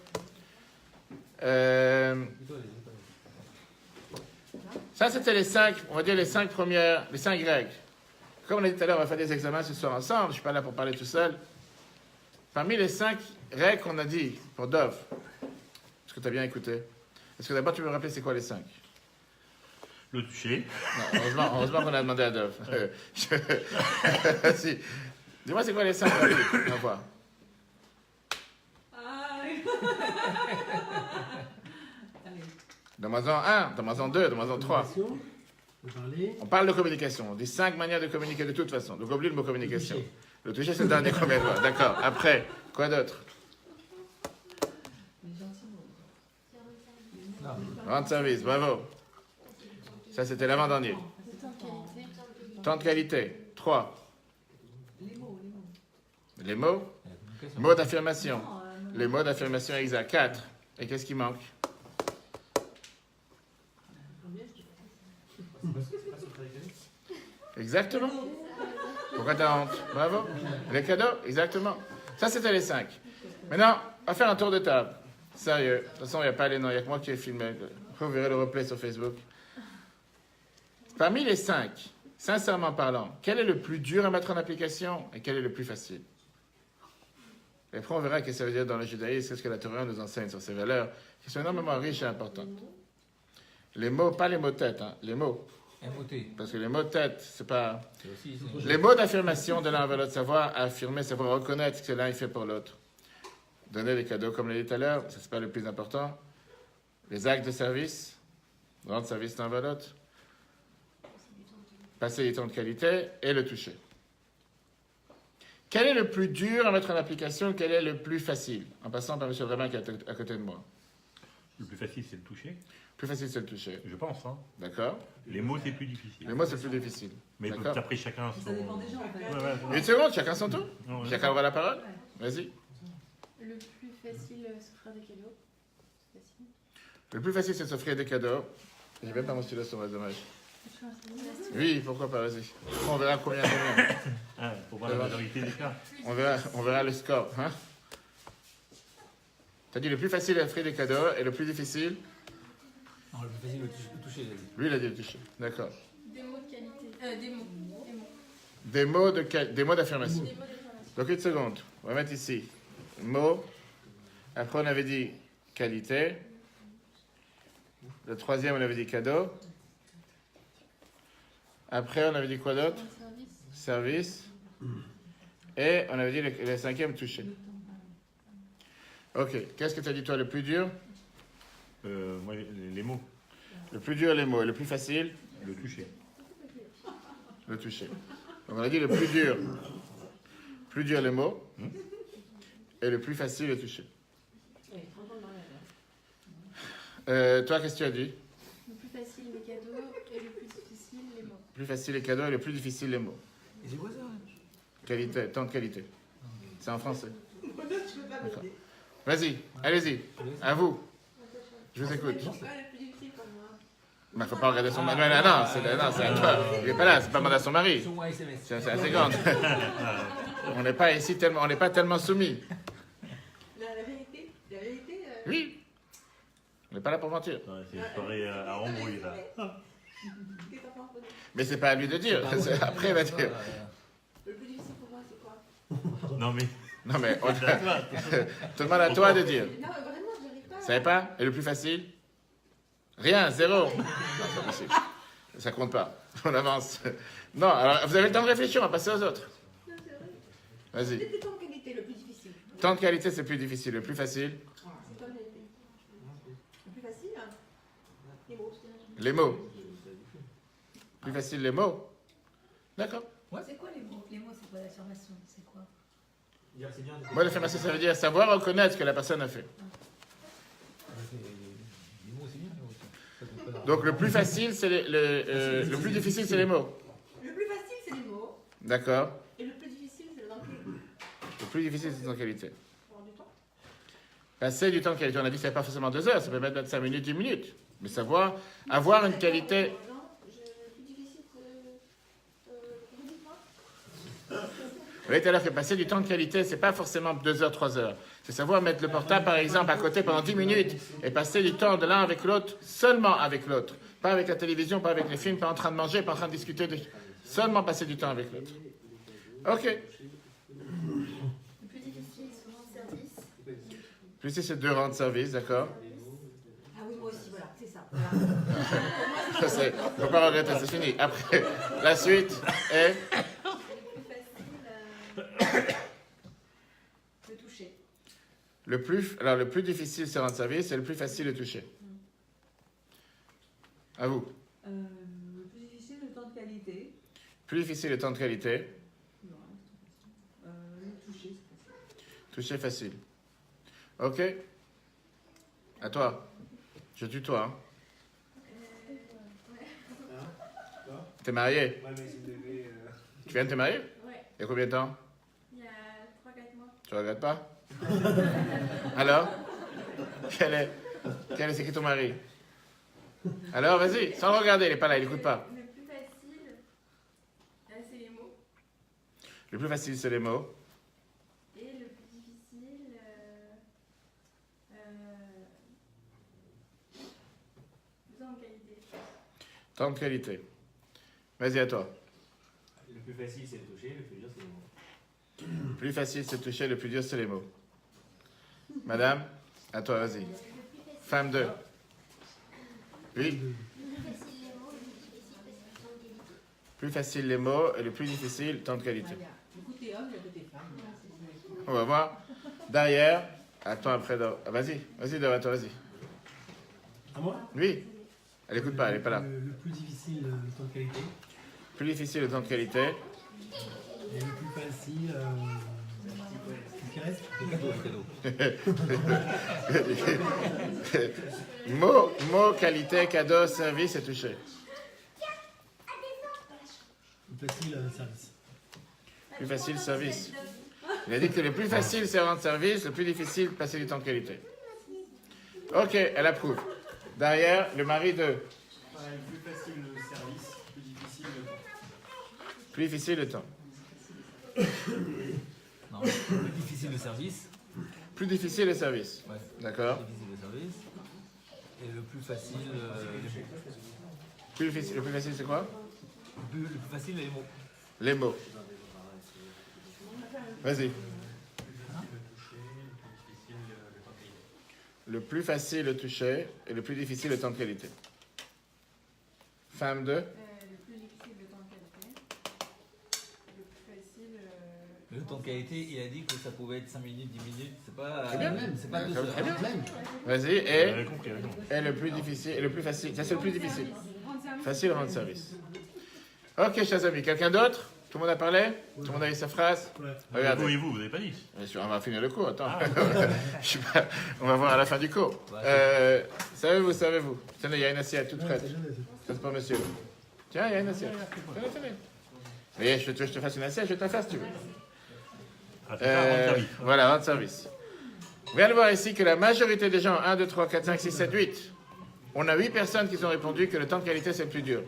Ça, c'était les 5, on va dire les 5 premières, les 5 règles. Comme on a dit tout à l'heure, on va faire des examens ce soir ensemble. Je ne suis pas là pour parler tout seul. Parmi les 5 règles qu'on a dit pour Dove, est-ce que tu as bien écouté? Est-ce que d'abord tu peux me rappeler c'est quoi les 5? Le toucher. Non, heureusement qu'on a demandé à Dove. Si. Dis-moi c'est quoi les 5 règles? On va voir. Allez. Donne-moi-en 1, donne-moi-en 2, donne-moi-en 3. On parle de communication. On dit 5 manières de communiquer de toute façon. Donc oublie le mot communication. Le toucher, c'est le dernier qu'on vient de voir. D'accord. Après, quoi d'autre? Les gentils mots. Rendre service, bravo. Ça, c'était l'avant-dernier. Temps de qualité. 3. Les mots. Les mots. Mots d'affirmation. Les mots d'affirmation exacts. 4. Et qu'est-ce qui manque? Exactement. Pourquoi t'as honte? Bravo. Les cadeaux, exactement. Ça, c'était les 5. Maintenant, on va faire un tour de table. Sérieux. De toute façon, il n'y a pas les noms, il n'y a que moi qui ai filmé. Vous verrez le replay sur Facebook. Parmi les 5, sincèrement parlant, quel est le plus dur à mettre en application et quel est le plus facile? Et après, on verra ce que ça veut dire dans le judaïsme, ce que la Torah nous enseigne sur ces valeurs, qui sont énormément riches et importantes. Les mots, pas les mots de tête, hein, les mots. MOT. Parce que les mots de tête, c'est pas... C'est aussi. Les mots d'affirmation de l'un vers l'autre, savoir affirmer, savoir reconnaître ce que l'un fait pour l'autre. Donner des cadeaux, comme l'a dit tout à l'heure, ça c'est pas le plus important. Les actes de service, rendre service l'un vers l'autre. Passer du temps de qualité et le toucher. Quel est le plus dur à mettre en application? Quel est le plus facile? En passant par M. Rabbin qui est à côté de moi. Le plus facile, c'est le toucher. Plus facile, c'est le toucher. Je pense. Hein. D'accord? Les mots, c'est plus difficile. Les mots, c'est plus difficile. Mais D'accord. après, chacun son. Ça dépend des gens, en fait. Ouais. Une seconde, chacun son tour. Non, ouais. Chacun aura la parole. Vas-y. Le plus facile, s'offrir des cadeaux. C'est facile. Le plus facile, c'est de s'offrir des cadeaux. J'ai même pas mon stylo sur moi, dommage. Oui, pourquoi pas, vas-y. On verra combien. Ah, pour voir la majorité des cas. On verra le score. Hein? T'as dit le plus facile à offrir des cadeaux et le plus difficile? Non, le plus facile, le toucher. Lui, il a dit le toucher. D'accord. Des mots de qualité. Des mots. Des mots d'affirmation. Des mots d'affirmation. Donc, une seconde. On va mettre ici. Mots. Après, on avait dit qualité. Le troisième, on avait dit cadeau. Après, on avait dit quoi d'autre? Service. Et on avait dit le cinquième, toucher. Ok. Qu'est-ce que tu as dit, toi, le plus dur? Moi, les mots. Le plus dur, les mots. Et le plus facile? Le toucher. Le toucher. Donc, on a dit le plus dur. Plus dur, les mots. Et le plus facile, le toucher. Toi, qu'est-ce que tu as dit? Le plus facile, les cadeaux. Et le plus difficile, les mots. Plus facile les cadeaux et le plus difficile les mots. Et c'est quoi ça? Qualité, temps de qualité. C'est en français. D'accord. Vas-y, allez-y. À vous. Je vous écoute. Il ne faut pas regarder son mari. Non, c'est à toi. Il n'est pas là, c'est pas demander à son mari. Sur moi SMS. C'est assez grand. On n'est pas ici tellement, on n'est pas tellement soumis. La vérité, Oui. On n'est pas là pour mentir. Ouais, c'est une soirée à embrouille, là. Mais c'est pas à lui de dire. Après, il va dire. le plus difficile pour moi, c'est quoi? Non, mais. Non, mais on C'est à toi. te demande à toi de dire. Non, mais vraiment, j'y arrive pas. Vous savez pas? Et le plus facile? Rien, zéro. Non, c'est pas possible. Ça compte pas. On avance. Non, alors vous avez le temps de réfléchir, on va passer aux autres. Non, c'est vrai. Vas-y. C'était temps de qualité, le plus difficile. Temps de qualité, c'est plus difficile. Le plus facile? C'est temps de qualité. Le plus facile, hein? Les mots. Les mots. Plus facile, les mots. D'accord. C'est quoi les mots? Les mots, c'est quoi l'affirmation? C'est quoi? Moi, l'affirmation, ça veut dire savoir reconnaître ce que la personne a fait. Les mots, c'est bien. Ça compte pas. Donc, le plus facile, c'est le plus difficile, c'est les mots. Le plus facile, c'est les mots. D'accord. Et le plus difficile, c'est le temps de qualité. Le plus difficile, c'est le temps de qualité. Avoir du temps. Passer du temps de qualité. On a dit que c'est pas forcément 2 heures, ça peut mettre 5 minutes, 10 minutes. Mais savoir avoir une qualité. Non, le plus difficile, c'est. Vous dites moi? voyez tout à l'heure que passer du temps de qualité, c'est pas forcément 2 heures, 3 heures. C'est savoir mettre le portable, par exemple, à côté pendant 10 minutes et passer du temps de l'un avec l'autre, seulement avec l'autre. Pas avec la télévision, pas avec les films, pas en train de manger, pas en train de discuter. Seulement passer du temps avec l'autre. Ok. Le plus difficile, c'est rendre service. Plus si c'est de rendre service, d'accord. Ah oui, moi aussi, voilà, c'est ça. Voilà. Je sais, faut pas regretter, c'est fini. Après, la suite est... Le toucher. Alors, le plus difficile, c'est rendre service, et le plus facile, le toucher. À vous. Le plus difficile, le temps de qualité. Plus difficile, le temps de qualité. Le toucher, c'est facile. Toucher facile. Ok. À toi. Je tutoie. Hein. T'es marié? Ouais, mais c'est bébé. Tu viens de te marier? Ouais. Il y a combien de temps? Il y a 3-4 mois. Tu regrettes pas? Alors? C'est qui ton mari? Alors, vas-y, sans le regarder, il n'est pas là, il n'écoute pas. Le plus facile, c'est les mots. Le plus facile, c'est les mots. Et le plus difficile, le temps de qualité. Temps de qualité. Vas-y, à toi. Le plus facile, c'est le toucher, le plus dur, c'est le mot. Le plus facile, c'est de toucher, le plus dur, c'est les mots. Madame, à toi, vas-y. Femme 2. Oui. Plus facile les mots et le plus difficile, temps de qualité. Le côté homme, le côté femme. On va voir. Derrière, attends après. Vas-y, à toi, vas-y. À moi? Oui. Elle n'écoute pas, elle n'est pas là. Le plus difficile, le temps de qualité. Plus difficile, le temps de qualité. Et le plus facile, qu'est-ce qui reste? Mot, qualité, cadeau, service et toucher. Le plus facile, service. Plus facile, service. Il a dit que le plus facile, c'est rendre service, le plus difficile, passer du temps de qualité. Ok, elle approuve. Derrière, le mari de... Pareil, plus facile le service, plus difficile le temps. Plus difficile, le temps. Non, plus difficile le service. Plus difficile, le service. Ouais. D'accord. Plus difficile le service. Et le plus facile, Le plus facile, c'est quoi? le plus facile, les mots. Les mots. Vas-y. Le plus facile, le toucher, et le plus difficile, le temps de qualité. Femme 2. Le plus difficile, le temps de qualité. Le plus facile, Le temps de qualité, il a dit que ça pouvait être 5 minutes, 10 minutes. C'est pas. Très bien. C'est pas 2 Très heures. bien. Vas-y, J'avais compris, raison. et le plus difficile, et le plus facile. Ça, c'est le plus difficile. Facile, rendre service. Ok, chers amis, quelqu'un d'autre? Tout le monde a parlé? Tout le monde a eu sa phrase? Ouais. Regardez. Vous et vous, vous n'avez pas dit. Bien sûr, on va finir le cours, attends. Ah. Je sais pas, on va voir à la fin du cours. Savez-vous. Tenez, il y a une assiette toute prête. Ça, c'est pour monsieur. Tiens, il y a une assiette. Tenez. Mais je te fasse une assiette, je vais te la faire si tu veux. Ah, c'est ça, rendre service. Voilà, rendre service. Vous allez voir ici que la majorité des gens, 1, 2, 3, 4, 5, 6, 7, 8, on a 8 personnes qui ont répondu que le temps de qualité, c'est le plus dur.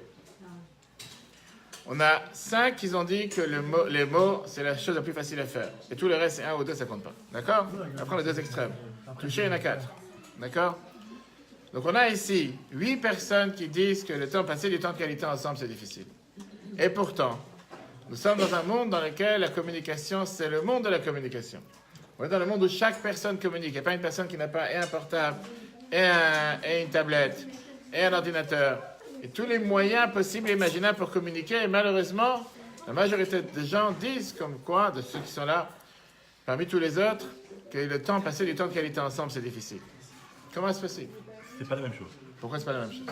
On a 5 qui ont dit que les mots, c'est la chose la plus facile à faire. Et tout le reste, c'est 1 ou 2, ça compte pas. D'accord? Après, les deux extrêmes. Toucher, il y en a 4. D'accord? Donc, on a ici 8 personnes qui disent que le temps passé du temps de qualité ensemble, c'est difficile. Et pourtant, nous sommes dans un monde dans lequel la communication, c'est le monde de la communication. On est dans le monde où chaque personne communique. Il n'y a pas une personne qui n'a pas et un portable, et une tablette, et un ordinateur, et tous les moyens possibles et imaginables pour communiquer. Et malheureusement, la majorité des gens disent comme quoi, de ceux qui sont là, parmi tous les autres, que le temps passé du temps de qualité ensemble, c'est difficile. Comment est-ce possible? C'est pas la même chose. Pourquoi c'est pas la même chose?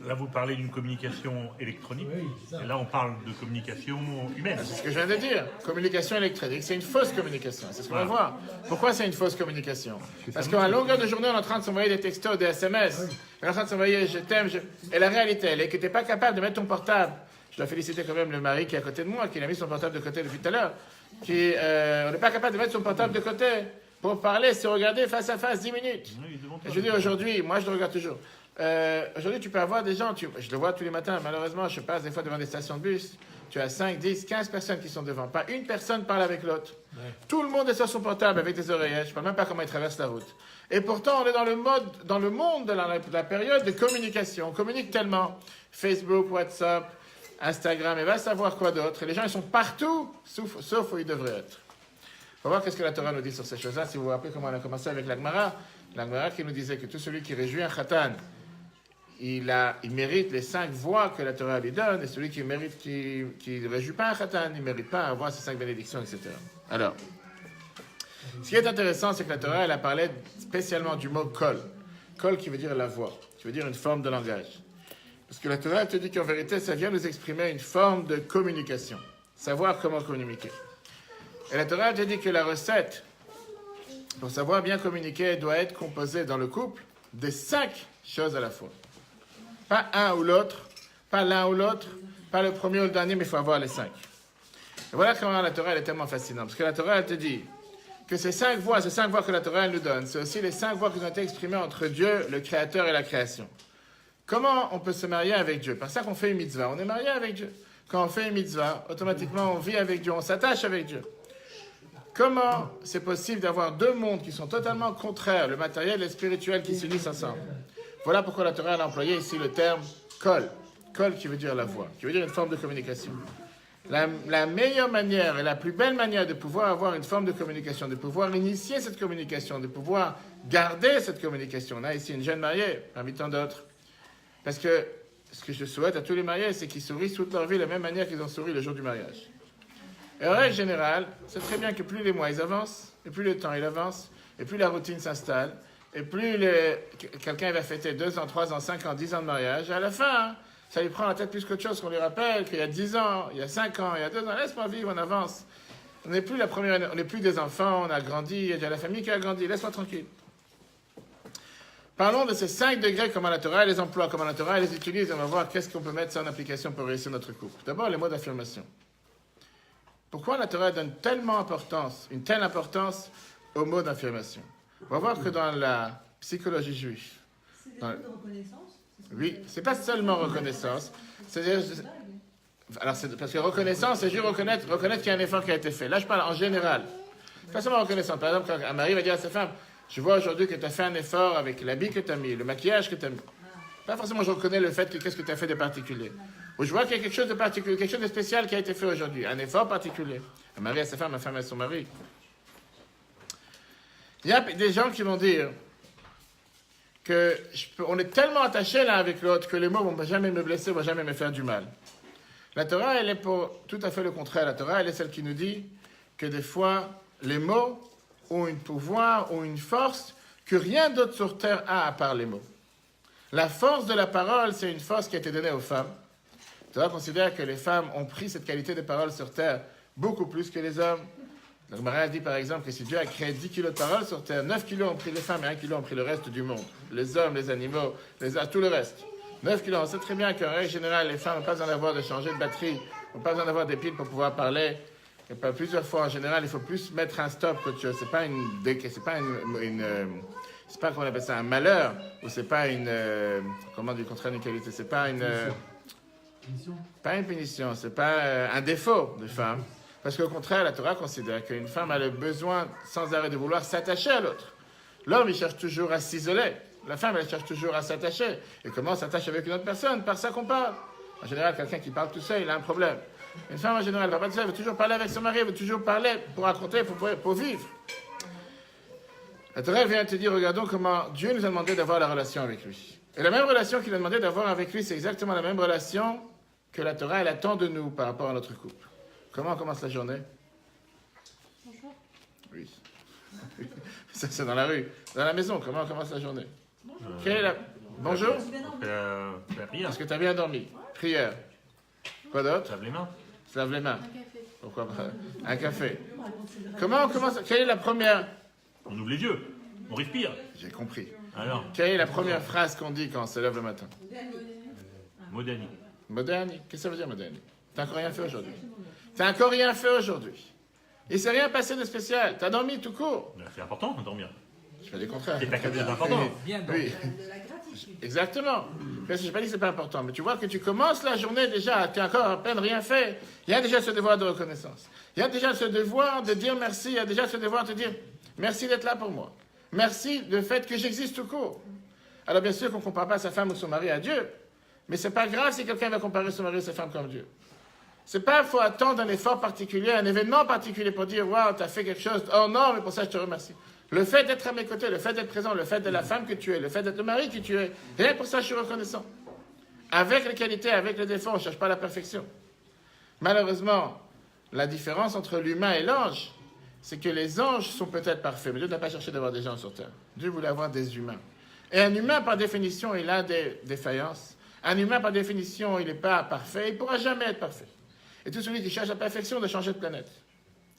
Là, vous parlez d'une communication électronique. Oui, c'est ça. Et là, on parle de communication humaine. C'est ce que je viens de dire. Communication électronique, c'est une fausse communication. C'est ce qu'on va voir. Pourquoi c'est une fausse communication? Parce qu'à longueur de journée, on est en train de s'envoyer des textos, des SMS. On est en train de s'envoyer je t'aime. Et la réalité, elle est que tu n'es pas capable de mettre ton portable. Je dois féliciter quand même le mari qui est à côté de moi, qui a mis son portable de côté depuis tout à l'heure. On n'est pas capable de mettre son portable de côté pour parler, se regarder face à face 10 minutes. Oui, devant Et toi. je dis aujourd'hui, moi je le regarde toujours. Aujourd'hui, tu peux avoir des gens, je le vois tous les matins, malheureusement, je passe des fois devant des stations de bus, tu as 5, 10, 15 personnes qui sont devant. Pas une personne parle avec l'autre. Ouais. Tout le monde est sur son portable avec des oreillettes. Je ne parle même pas comment ils traversent la route. Et pourtant, on est dans le monde de la période de communication. On communique tellement. Facebook, WhatsApp, Instagram, et va savoir quoi d'autre. Et les gens, ils sont partout, sauf où ils devraient être. On va voir qu'est-ce que la Torah nous dit sur ces choses-là. Si vous vous rappelez comment on a commencé avec l'Agmara qui nous disait que tout celui qui réjouit un khatan, il mérite les 5 voix que la Torah lui donne, et celui qui ne réjouit pas un khatan, il ne mérite pas à avoir ces 5 bénédictions, etc. Alors, ce qui est intéressant, c'est que la Torah, elle a parlé spécialement du mot kol. Kol qui veut dire la voix, qui veut dire une forme de langage. Parce que la Torah, elle te dit qu'en vérité, ça vient nous exprimer une forme de communication. Savoir comment communiquer. Et la Torah, elle te dit que la recette, pour savoir bien communiquer, doit être composée dans le couple de 5 choses à la fois. Pas un ou l'autre, pas l'un ou l'autre, pas le premier ou le dernier, mais il faut avoir les 5. Et voilà comment la Torah elle est tellement fascinante. Parce que la Torah elle te dit que ces 5 voix que la Torah elle nous donne, c'est aussi les 5 voix qui ont été exprimées entre Dieu, le Créateur et la création. Comment on peut se marier avec Dieu? Par ça qu'on fait une mitzvah. On est marié avec Dieu. Quand on fait une mitzvah, automatiquement on vit avec Dieu, on s'attache avec Dieu. Comment c'est possible d'avoir 2 mondes qui sont totalement contraires, le matériel et le spirituel qui s'unissent ensemble? Voilà pourquoi la Torah a employé ici le terme kol. Kol qui veut dire la voix, qui veut dire une forme de communication. La meilleure manière et la plus belle manière de pouvoir avoir une forme de communication, de pouvoir initier cette communication, de pouvoir garder cette communication. On a ici une jeune mariée, parmi tant d'autres. Parce que ce que je souhaite à tous les mariés, c'est qu'ils sourient toute leur vie de la même manière qu'ils ont souri le jour du mariage. Et en règle générale, c'est très bien que plus les mois ils avancent, et plus le temps il avance, et plus la routine s'installe, et plus quelqu'un va fêter 2 ans, 3 ans, 5 ans, 10 ans de mariage, et à la fin, ça lui prend la tête plus qu'autre chose qu'on lui rappelle qu'il y a 10 ans, il y a 5 ans, il y a 2 ans, laisse-moi vivre, on avance. On n'est plus la première année, on n'est plus des enfants, on a grandi, il y a déjà la famille qui a grandi, laisse-moi tranquille. Parlons de ces 5 degrés, comment la Torah les emploie, comment la Torah les utilise, et on va voir qu'est-ce qu'on peut mettre ça en application pour réussir notre couple. D'abord, les mots d'affirmation. Pourquoi la Torah donne une telle importance aux mots d'affirmation? On va voir que dans la psychologie juive, C'est des mots de reconnaissance? oui, c'est pas seulement reconnaissance. Alors, c'est parce que reconnaissance, c'est juste reconnaître qu'il y a un effort qui a été fait. Là, je parle en général. Pas seulement reconnaissance. Par exemple, quand un mari va dire à sa femme, je vois aujourd'hui que tu as fait un effort avec l'habit que tu as mis, le maquillage que tu as mis. Pas forcément je reconnais le fait que qu'est-ce que tu as fait de particulier. Ou je vois qu'il y a quelque chose de particulier, quelque chose de spécial qui a été fait aujourd'hui. Un effort particulier. Un mari à sa femme, une femme à son mari. Il y a des gens qui vont dire qu'on est tellement attachés l'un avec l'autre que les mots ne vont jamais me blesser, ne vont jamais me faire du mal. La Torah, elle est pour tout à fait le contraire. La Torah, elle est celle qui nous dit que des fois, les mots ont un pouvoir, ont une force que rien d'autre sur terre a à part les mots. La force de la parole, c'est une force qui a été donnée aux femmes. La Torah considère que les femmes ont pris cette qualité de parole sur terre beaucoup plus que les hommes. Le Gemara dit par exemple que si Dieu a créé 10 kilos de paroles sur terre, 9 kilos ont pris les femmes et 1 kilo ont pris le reste du monde. Les hommes, les animaux, tout le reste. 9 kilos. On sait très bien qu'en règle générale, les femmes n'ont pas besoin d'avoir de changer de batterie, n'ont pas besoin d'avoir des piles pour pouvoir parler. Et pas plusieurs fois en général, il faut plus mettre un stop qu'autre chose. C'est pas comment on appelle ça, un malheur, ou c'est pas comment du contraire d'une qualité, c'est pas pas une punition, c'est pas un défaut de femme. Parce qu'au contraire, la Torah considère qu'une femme a le besoin sans arrêt de vouloir s'attacher à l'autre. L'homme, il cherche toujours à s'isoler. La femme, elle cherche toujours à s'attacher. Et comment on s'attache avec une autre personne? Par ça qu'on parle. En général, quelqu'un qui parle tout seul, il a un problème. Une femme, en général, elle ne va pas tout seul, elle veut toujours parler avec son mari, elle veut toujours parler pour raconter, pour vivre. La Torah vient te dire, regardons comment Dieu nous a demandé d'avoir la relation avec lui. Et la même relation qu'il a demandé d'avoir avec lui, c'est exactement la même relation que la Torah, elle attend de nous par rapport à notre couple. Comment on commence la journée? Bonjour. Oui. Ça, c'est dans la rue. Dans la maison, comment on commence la journée? Bonjour. Prière. Est-ce que tu as bien dormi? Prière. Quoi d'autre? Se lave les mains. Se lave les mains. Un café. Pourquoi pas? Un café. Comment on commence? Quelle est la première? On ouvre les yeux. On respire. J'ai compris. Alors, Quelle est la première phrase qu'on dit quand on se lève le matin? Modani. Moderne. Qu'est-ce que ça veut dire, moderne? T'as encore rien fait aujourd'hui. T'as encore rien fait aujourd'hui. Il s'est rien passé de spécial. T'as dormi tout court. C'est important de dormir. Je fais des contraires. C'est pas quelque chose d'important. Bien Oui. De la gratitude. Exactement. Je n'ai pas dit que ce n'est pas important, mais tu vois que tu commences la journée déjà, tu n'as encore à peine rien fait. Il y a déjà ce devoir de reconnaissance. Il y a déjà ce devoir de dire merci. Il y a déjà ce devoir de dire merci d'être là pour moi. Merci du fait que j'existe tout court. Alors bien sûr qu'on ne compare pas sa femme ou son mari à Dieu, mais ce n'est pas grave si quelqu'un va comparer son mari ou sa femme comme Dieu. C'est pas, il faut attendre un effort particulier, un événement particulier pour dire, waouh, tu as fait quelque chose. Oh non, mais pour ça, je te remercie. Le fait d'être à mes côtés, le fait d'être présent, le fait d'être la femme que tu es, le fait d'être le mari que tu es, rien que pour ça, je suis reconnaissant. Avec les qualités, avec les défauts, on ne cherche pas la perfection. Malheureusement, la différence entre l'humain et l'ange, c'est que les anges sont peut-être parfaits, mais Dieu n'a pas cherché d'avoir des gens sur terre. Dieu voulait avoir des humains. Et un humain, par définition, il a des défaillances. Un humain, par définition, il n'est pas parfait, il ne pourra jamais être parfait. Et tout celui qui cherche la perfection doit changer de planète.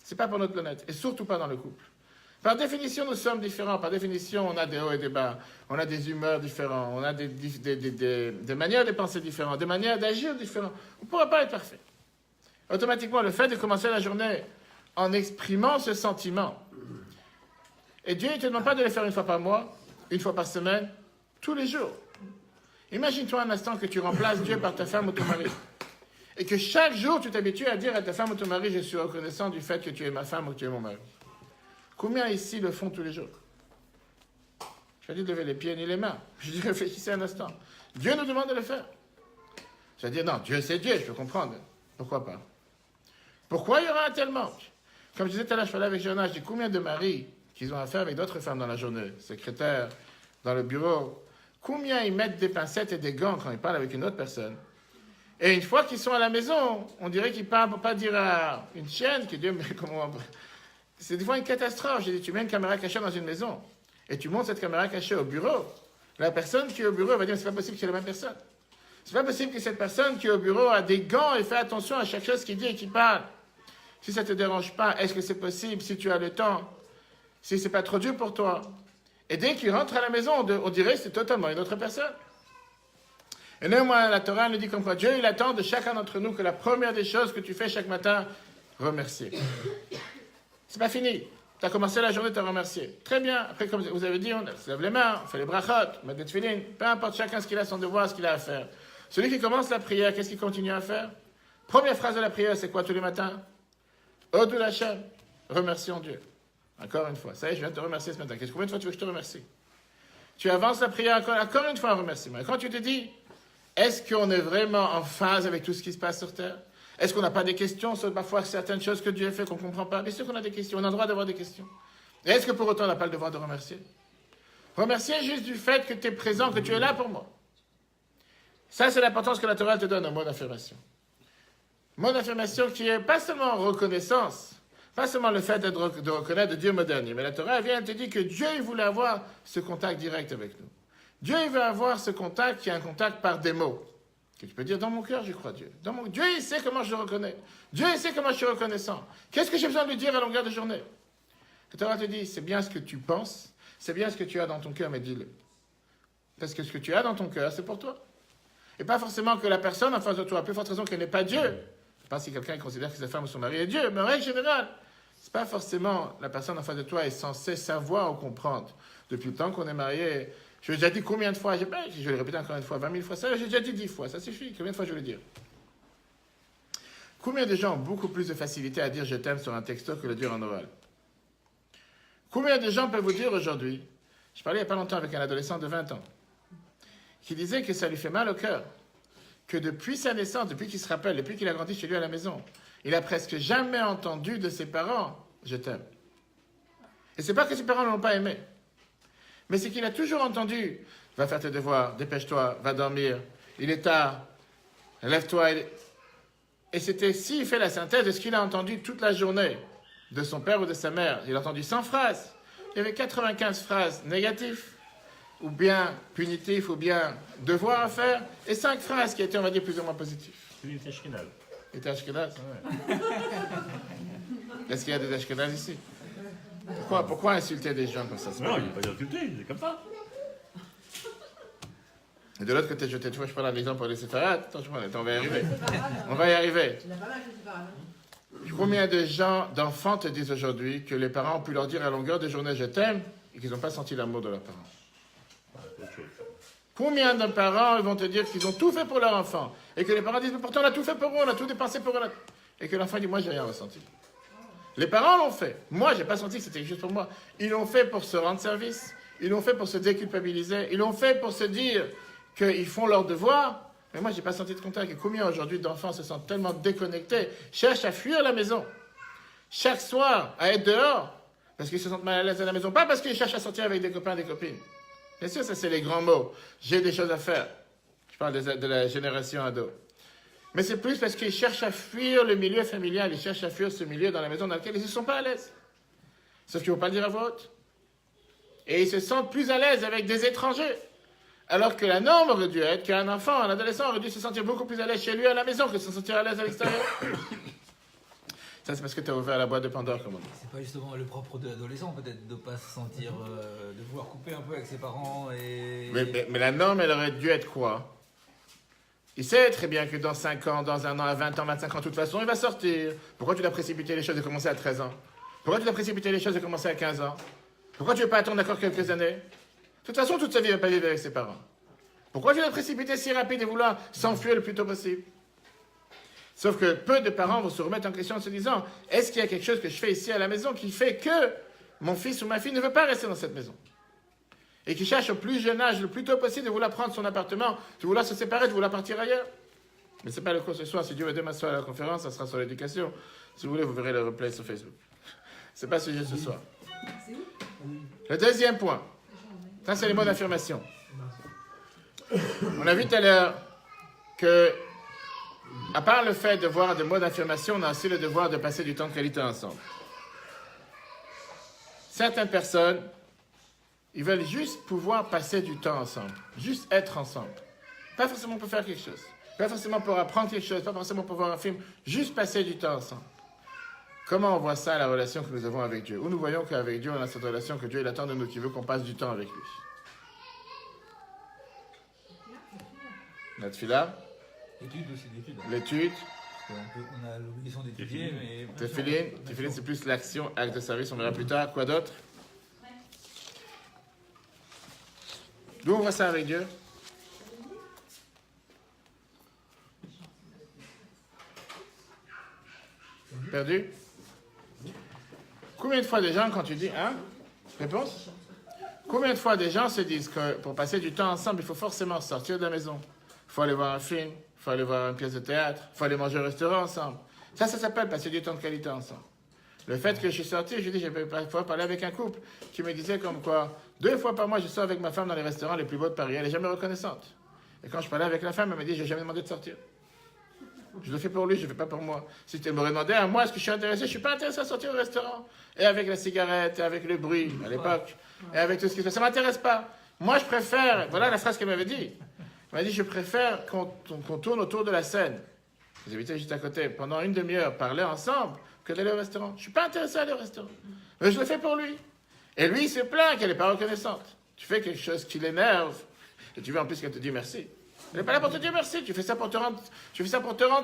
Ce n'est pas pour notre planète, et surtout pas dans le couple. Par définition, nous sommes différents. Par définition, on a des hauts et des bas. On a des humeurs différentes. On a des manières de penser différentes, des manières d'agir différentes. On ne pourra pas être parfait. Automatiquement, le fait de commencer la journée en exprimant ce sentiment. Et Dieu ne te demande pas de le faire une fois par mois, une fois par semaine, tous les jours. Imagine-toi un instant que tu remplaces Dieu par ta femme ou ton mari. Et que chaque jour, tu t'habitues à dire à ta femme ou ton mari, je suis reconnaissant du fait que tu es ma femme ou que tu es mon mari. Combien ici le font tous les jours? Je vais dire de lever les pieds ni les mains. Je dis réfléchissez un instant. Dieu nous demande de le faire. Je vais dire non, Dieu c'est Dieu, je peux comprendre. Pourquoi pas? Pourquoi il y aura un tel manque? Comme je disais tout à l'heure, je parlais avec Jonas, je dis combien de maris qui ont affaire avec d'autres femmes dans la journée, secrétaires, dans le bureau, combien ils mettent des pincettes et des gants quand ils parlent avec une autre personne? Et une fois qu'ils sont à la maison, on dirait qu'ils parlent pour pas dire à une chienne que Dieu, mais comment... C'est des fois une catastrophe. J'ai dit, tu mets une caméra cachée dans une maison et tu montes cette caméra cachée au bureau. La personne qui est au bureau va dire, c'est pas possible que c'est la même personne. C'est pas possible que cette personne qui est au bureau a des gants et fait attention à chaque chose qu'il dit et qu'il parle. Si ça te dérange pas, est-ce que c'est possible si tu as le temps? Si c'est pas trop dur pour toi? Et dès qu'il rentre à la maison, on dirait que c'est totalement une autre personne. Et néanmoins, la Torah nous dit comme quoi Dieu, il attend de chacun d'entre nous que la première des choses que tu fais chaque matin, remercier. C'est pas fini. Tu as commencé la journée, tu as remercié. Très bien. Après, comme vous avez dit, on se lève les mains, on fait les brachot, on met des tefilines. Peu importe chacun ce qu'il a, son devoir, ce qu'il a à faire. Celui qui commence la prière, qu'est-ce qu'il continue à faire? Première phrase de la prière, c'est quoi tous les matins? Odou Hashem. Remercions Dieu. Encore une fois. Ça y est, je viens de te remercier ce matin. Combien de fois tu veux que je te remercie? Tu avances la prière encore une fois un remerciement. Et quand tu te dis, est-ce qu'on est vraiment en phase avec tout ce qui se passe sur Terre? Est-ce qu'on n'a pas des questions sur parfois certaines choses que Dieu a fait qu'on ne comprend pas? Bien sûr qu'on a des questions, on a le droit d'avoir des questions. Et est-ce que pour autant on n'a pas le devoir de remercier? Remercier juste du fait que tu es présent, que tu es là pour moi. Ça, c'est l'importance que la Torah te donne, un mot d'affirmation. Mot d'affirmation qui est pas seulement reconnaissance, pas seulement le fait de reconnaître de Dieu me dernier, mais la Torah vient et te dit que Dieu il voulait avoir ce contact direct avec nous. Dieu il veut avoir ce contact qui est un contact par des mots. Que tu peux dire, dans mon cœur, je crois Dieu. Dieu, il sait comment je le reconnais. Dieu, il sait comment je suis reconnaissant. Qu'est-ce que j'ai besoin de lui dire à longueur de journée? La Torah te dit, c'est bien ce que tu penses, c'est bien ce que tu as dans ton cœur, mais dis-le. Parce que ce que tu as dans ton cœur, c'est pour toi. Et pas forcément que la personne en face de toi, à plus forte raison qu'elle n'est pas Dieu. Je pense si quelqu'un considère que sa femme ou son mari est Dieu, mais en règle générale, c'est pas forcément la personne en face de toi est censée savoir ou comprendre. Depuis le temps qu'on est marié, je l'ai déjà dit combien de fois? Je vais le répéter encore une fois, 20 000 fois. Ça, j'ai déjà dit 10 fois, ça suffit. Combien de fois je vais le dire? Combien de gens ont beaucoup plus de facilité à dire je t'aime sur un texto que le dire en oral? Combien de gens peuvent vous dire aujourd'hui? Je parlais il n'y a pas longtemps avec un adolescent de 20 ans qui disait que ça lui fait mal au cœur, que depuis sa naissance, depuis qu'il se rappelle, depuis qu'il a grandi chez lui à la maison, il a presque jamais entendu de ses parents « je t'aime ». Et c'est pas que ses parents ne l'ont pas aimé, mais c'est qu'il a toujours entendu « va faire tes devoirs, dépêche-toi, va dormir, il est tard, lève-toi ». Et c'était, s'il fait la synthèse de ce qu'il a entendu toute la journée de son père ou de sa mère, il a entendu 100 phrases, il y avait 95 phrases négatives, ou bien punitives, ou bien devoirs à faire, et 5 phrases qui étaient, on va dire, plus ou moins positives. Il était ashkénaze. Il était ashkénaze? Ouais. Est-ce qu'il y a des ashkénazes ici? Pourquoi insulter des gens comme ça? Non, il n'est pas insulté, il est comme ça. Et de l'autre côté, tu vois, je prends un exemple pour les séfarades. Attends, on va y arriver. On va y arriver. Il y en a pas mal qui se parlent, hein. Combien de gens, d'enfants te disent aujourd'hui que les parents ont pu leur dire à longueur de journée « je t'aime » et qu'ils n'ont pas senti l'amour de leurs parents? Combien de parents ils vont te dire qu'ils ont tout fait pour leur enfant et que les parents disent mais pourtant on a tout fait pour eux, on a tout dépensé pour eux et que l'enfant dit moi j'ai rien ressenti. Les parents l'ont fait. Moi j'ai pas senti que c'était juste pour moi. Ils l'ont fait pour se rendre service, ils l'ont fait pour se déculpabiliser, ils l'ont fait pour se dire qu'ils font leur devoir. Mais moi j'ai pas senti de contact. Et combien aujourd'hui d'enfants se sentent tellement déconnectés, cherchent à fuir la maison, chaque soir à être dehors parce qu'ils se sentent mal à l'aise à la maison, pas parce qu'ils cherchent à sortir avec des copains, des copines. Bien sûr, ça c'est les grands mots. J'ai des choses à faire. Je parle de la génération ado. Mais c'est plus parce qu'ils cherchent à fuir le milieu familial, ils cherchent à fuir ce milieu dans la maison dans lequel ils ne se sont pas à l'aise. Sauf qu'ils ne vont pas le dire à voix haute. Et ils se sentent plus à l'aise avec des étrangers. Alors que la norme aurait dû être qu'un enfant, un adolescent aurait dû se sentir beaucoup plus à l'aise chez lui à la maison que de se sentir à l'aise à l'extérieur. Ça, c'est parce que tu as ouvert la boîte de Pandore, comme on dit. C'est pas justement le propre de l'adolescent, peut-être, de pas se sentir, de vouloir couper un peu avec ses parents et... Mais la norme, elle aurait dû être quoi? Il sait très bien que dans 5 ans, dans 1 an, à 20 ans, 25 ans, de toute façon, il va sortir. Pourquoi tu dois précipiter les choses et commencer à 13 ans? Pourquoi tu dois précipiter les choses et commencer à 15 ans? Pourquoi tu ne veux pas attendre encore quelques années? De toute façon, toute sa vie, il ne va pas vivre avec ses parents. Pourquoi tu dois précipiter si rapide et vouloir s'enfuir le plus tôt possible? Sauf que peu de parents vont se remettre en question en se disant « Est-ce qu'il y a quelque chose que je fais ici à la maison qui fait que mon fils ou ma fille ne veut pas rester dans cette maison ?» Et qui cherche au plus jeune âge, le plus tôt possible, de vouloir prendre son appartement, de vouloir se séparer, de vouloir partir ailleurs. Mais ce n'est pas le cours ce soir. Si Dieu veut demain soir à la conférence, ça sera sur l'éducation. Si vous voulez, vous verrez le replay sur Facebook. Ce n'est pas le sujet ce soir. Le deuxième point. Ça, c'est les mots d'affirmation. On a vu tout à l'heure que, à part le fait de voir des mots d'affirmation, on a aussi le devoir de passer du temps de qualité ensemble. Certaines personnes, ils veulent juste pouvoir passer du temps ensemble, juste être ensemble. Pas forcément pour faire quelque chose, pas forcément pour apprendre quelque chose, pas forcément pour voir un film, juste passer du temps ensemble. Comment on voit ça, la relation que nous avons avec Dieu? Où nous voyons qu'avec Dieu, on a cette relation que Dieu il attend de nous, qui veut qu'on passe du temps avec lui. Notre fila, L'étude aussi, l'étude. l'étude, On a l'obligation d'étudier, mais... Téphiline, c'est plus l'action, acte de service, on verra plus tard. Quoi d'autre? D'où on voit ça avec Dieu? Perdu? Combien de fois des gens, quand tu dis, hein? Réponse? Combien de fois des gens se disent que pour passer du temps ensemble, il faut forcément sortir de la maison? Il faut aller voir un film, il faut aller voir une pièce de théâtre, il faut aller manger au restaurant ensemble. Ça s'appelle passer du temps de qualité ensemble. Le fait que je suis sorti, je dis, j'ai parfois parlé avec un couple qui me disait comme quoi, 2 fois par mois, je sors avec ma femme dans les restaurants les plus beaux de Paris. Elle n'est jamais reconnaissante. Et quand je parlais avec la femme, elle me dit, j'ai jamais demandé de sortir. Je le fais pour lui, je ne le fais pas pour moi. Si tu m'aurais demandé à moi, est-ce que je suis intéressé? Je ne suis pas intéressé à sortir au restaurant. Et avec la cigarette, et avec le bruit, à l'époque, et avec tout ce qui se passe. Ça ne m'intéresse pas. Moi, je préfère, voilà la phrase qu'elle m'avait dit. Elle m'a dit, je préfère qu'on tourne autour de la scène. Vous habitez juste à côté, pendant une demi-heure, parler ensemble, que d'aller au restaurant. Je ne suis pas intéressé à aller au restaurant. Mais je le fais pour lui. Et lui, il se plaint qu'elle n'est pas reconnaissante. Tu fais quelque chose qui l'énerve, et tu veux en plus qu'elle te dise merci. Elle n'est pas là pour te dire merci, tu fais ça pour te rendre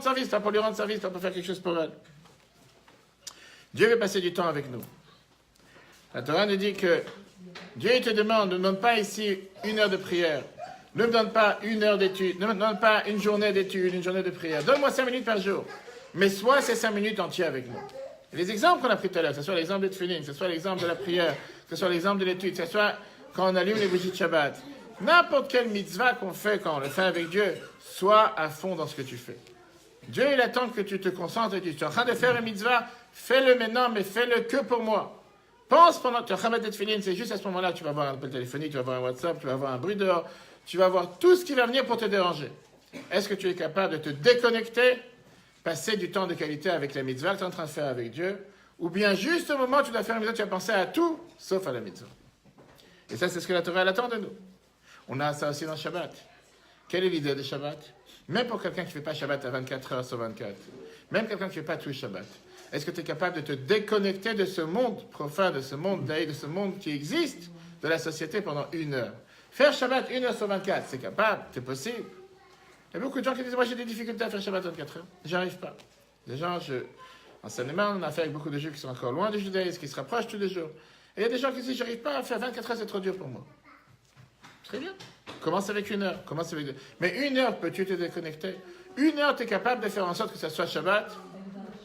service, pas pour lui rendre service, pas pour faire quelque chose pour elle. Dieu veut passer du temps avec nous. La Torah nous dit que Dieu te demande, ne donne pas ici 1 heure de prière, ne me donne pas 1 heure d'étude, ne me donne pas une journée d'étude, une journée de prière. Donne-moi 5 minutes par jour, mais sois ces 5 minutes entières avec nous. Et les exemples qu'on a pris tout à l'heure, que ce soit l'exemple de Tfilin, que ce soit l'exemple de la prière, que ce soit l'exemple de l'étude, que ce soit quand on allume les bougies de Shabbat, n'importe quelle mitzvah qu'on fait quand on le fait avec Dieu, sois à fond dans ce que tu fais. Dieu, il attend que tu te concentres et tu es en train de faire une mitzvah, fais-le maintenant, mais fais-le que pour moi. Pense pendant que tu es en train de mettre Tfilin, c'est juste à ce moment-là que tu vas avoir un appel téléphonique, tu vas avoir un WhatsApp, tu vas avoir un bruit dehors, tu vas avoir tout ce qui va venir pour te déranger. Est-ce que tu es capable de te déconnecter, passer du temps de qualité avec la mitzvah que tu es en train de faire avec Dieu, ou bien juste au moment où tu dois faire une mitzvah, tu vas penser à tout, sauf à la mitzvah. Et ça, c'est ce que la Torah elle attend de nous. On a ça aussi dans Shabbat. Quelle est l'idée de Shabbat? Même pour quelqu'un qui ne fait pas Shabbat à 24 heures sur 24, même quelqu'un qui ne fait pas tout Shabbat, est-ce que tu es capable de te déconnecter de ce monde profane, de ce monde de ce monde qui existe, de la société pendant 1 heure? Faire Shabbat 1 heure sur 24, c'est capable, c'est possible. Il y a beaucoup de gens qui disent, moi j'ai des difficultés à faire Shabbat 24 heures, j'arrive pas. Des gens, en Seine-et-Marne, on a fait avec beaucoup de Juifs qui sont encore loin du judaïsme, qui se rapprochent tous les jours. Et il y a des gens qui disent, j'arrive pas à faire 24 heures, c'est trop dur pour moi. Très bien. Commence avec 1 heure. Commence avec 2. Mais 1 heure, peux-tu te déconnecter? 1 heure, tu es capable de faire en sorte que ça soit Shabbat?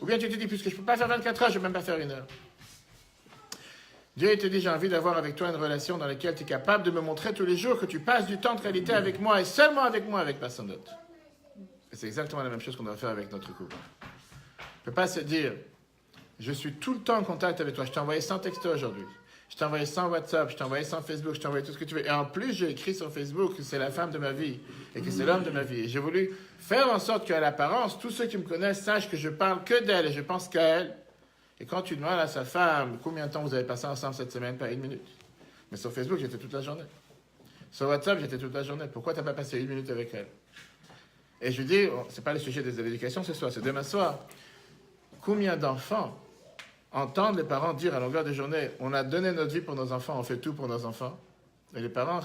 Ou bien tu te dis, puisque je ne peux pas faire 24 heures, je ne vais même pas faire 1 heure. Dieu il te dit, j'ai envie d'avoir avec toi une relation dans laquelle tu es capable de me montrer tous les jours que tu passes du temps de qualité avec moi et seulement avec moi, avec personne d'autre. Et c'est exactement la même chose qu'on doit faire avec notre couple. On ne peut pas se dire, je suis tout le temps en contact avec toi, je t'ai envoyé 100 textos aujourd'hui, je t'ai envoyé 100 WhatsApp, je t'ai envoyé 100 Facebook, je t'ai envoyé tout ce que tu veux. Et en plus, j'ai écrit sur Facebook que c'est la femme de ma vie et que c'est l'homme de ma vie. Et j'ai voulu faire en sorte qu'à l'apparence, tous ceux qui me connaissent sachent que je parle que d'elle et je pense qu'à elle. Et quand tu demandes à sa femme combien de temps vous avez passé ensemble cette semaine, pas 1 minute. Mais sur Facebook, j'étais toute la journée. Sur WhatsApp, j'étais toute la journée. Pourquoi tu n'as pas passé 1 minute avec elle? Et je lui dis, c'est pas le sujet des éducations ce soir, c'est demain soir. Combien d'enfants entendent les parents dire à longueur de journée, on a donné notre vie pour nos enfants, on fait tout pour nos enfants. Et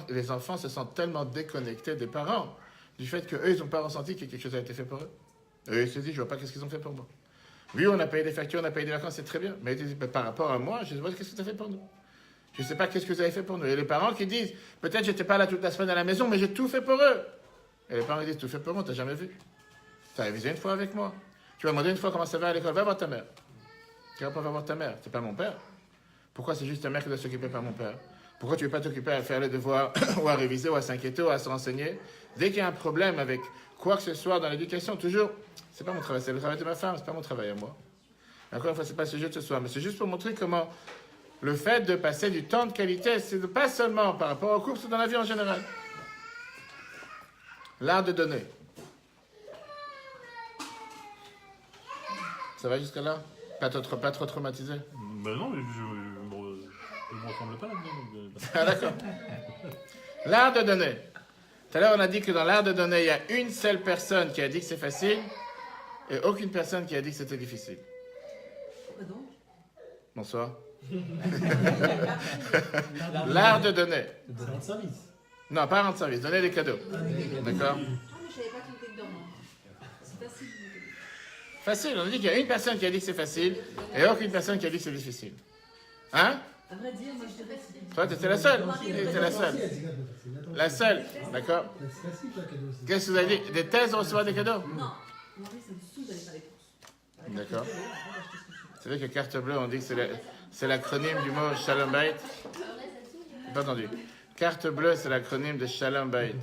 les enfants se sentent tellement déconnectés des parents, du fait qu'eux, ils n'ont pas ressenti que quelque chose a été fait pour eux. Eux, ils se disent, je vois pas qu'est-ce qu'ils ont fait pour moi. Oui, on a payé des factures, on a payé des vacances, c'est très bien. Mais ils disent, par rapport à moi, je ne sais pas qu'est-ce que tu as fait pour nous. Je ne sais pas qu'est-ce que vous avez fait pour nous. Et les parents qui disent, peut-être j'étais pas là toute la semaine à la maison, mais j'ai tout fait pour eux. Et les parents disent, tout fait pour moi, tu n'as jamais vu. Tu as révisé 1 fois avec moi. Tu vas demander 1 fois comment ça va à l'école, va voir ta mère. Tu vas pas voir ta mère, c'est pas mon père. Pourquoi c'est juste ta mère qui doit s'occuper, pas mon père? Pourquoi tu ne veux pas t'occuper à faire les devoirs, ou à réviser, ou à s'inquiéter, ou à se renseigner? Dès qu'il y a un problème avec quoi que ce soit dans l'éducation, toujours, c'est pas mon travail, c'est le travail de ma femme, c'est pas mon travail à moi. Encore une fois, c'est pas le sujet de ce soir, mais c'est juste pour montrer comment le fait de passer du temps de qualité, c'est pas seulement par rapport au couple, c'est dans la vie en général. L'art de donner. Ça va jusqu'à là? Pas trop traumatisé? Ben non, mais je me ressemble pas là-dedans. Ah, d'accord. L'art de donner. Tout à l'heure, on a dit que dans l'art de donner, il y a une seule personne qui a dit que c'est facile et aucune personne qui a dit que c'était difficile. Pourquoi donc? Bonsoir. L'art de donner. C'est rendre service. Non, pas rendre service, donner des cadeaux. D'accord? Ah, mais je savais pas qu'il était dedans. C'est facile. Facile, on a dit qu'il y a une personne qui a dit que c'est facile et aucune personne qui a dit que c'est difficile. Hein? À vrai dire, moi je dirais facile. Toi, tu étais la seule. Tu étais la seule. La seule, d'accord? C'est facile, toi, cadeau aussi. Qu'est-ce que vous avez dit? Des thèses de recevoir des cadeaux? Non. Mon mari, ça me saoule d'aller faire les courses. D'accord. C'est vrai que carte bleue, on dit que c'est l'acronyme du mot Shalom Bayit. J'ai pas entendu. Carte bleue, c'est l'acronyme de Shalom Bayit.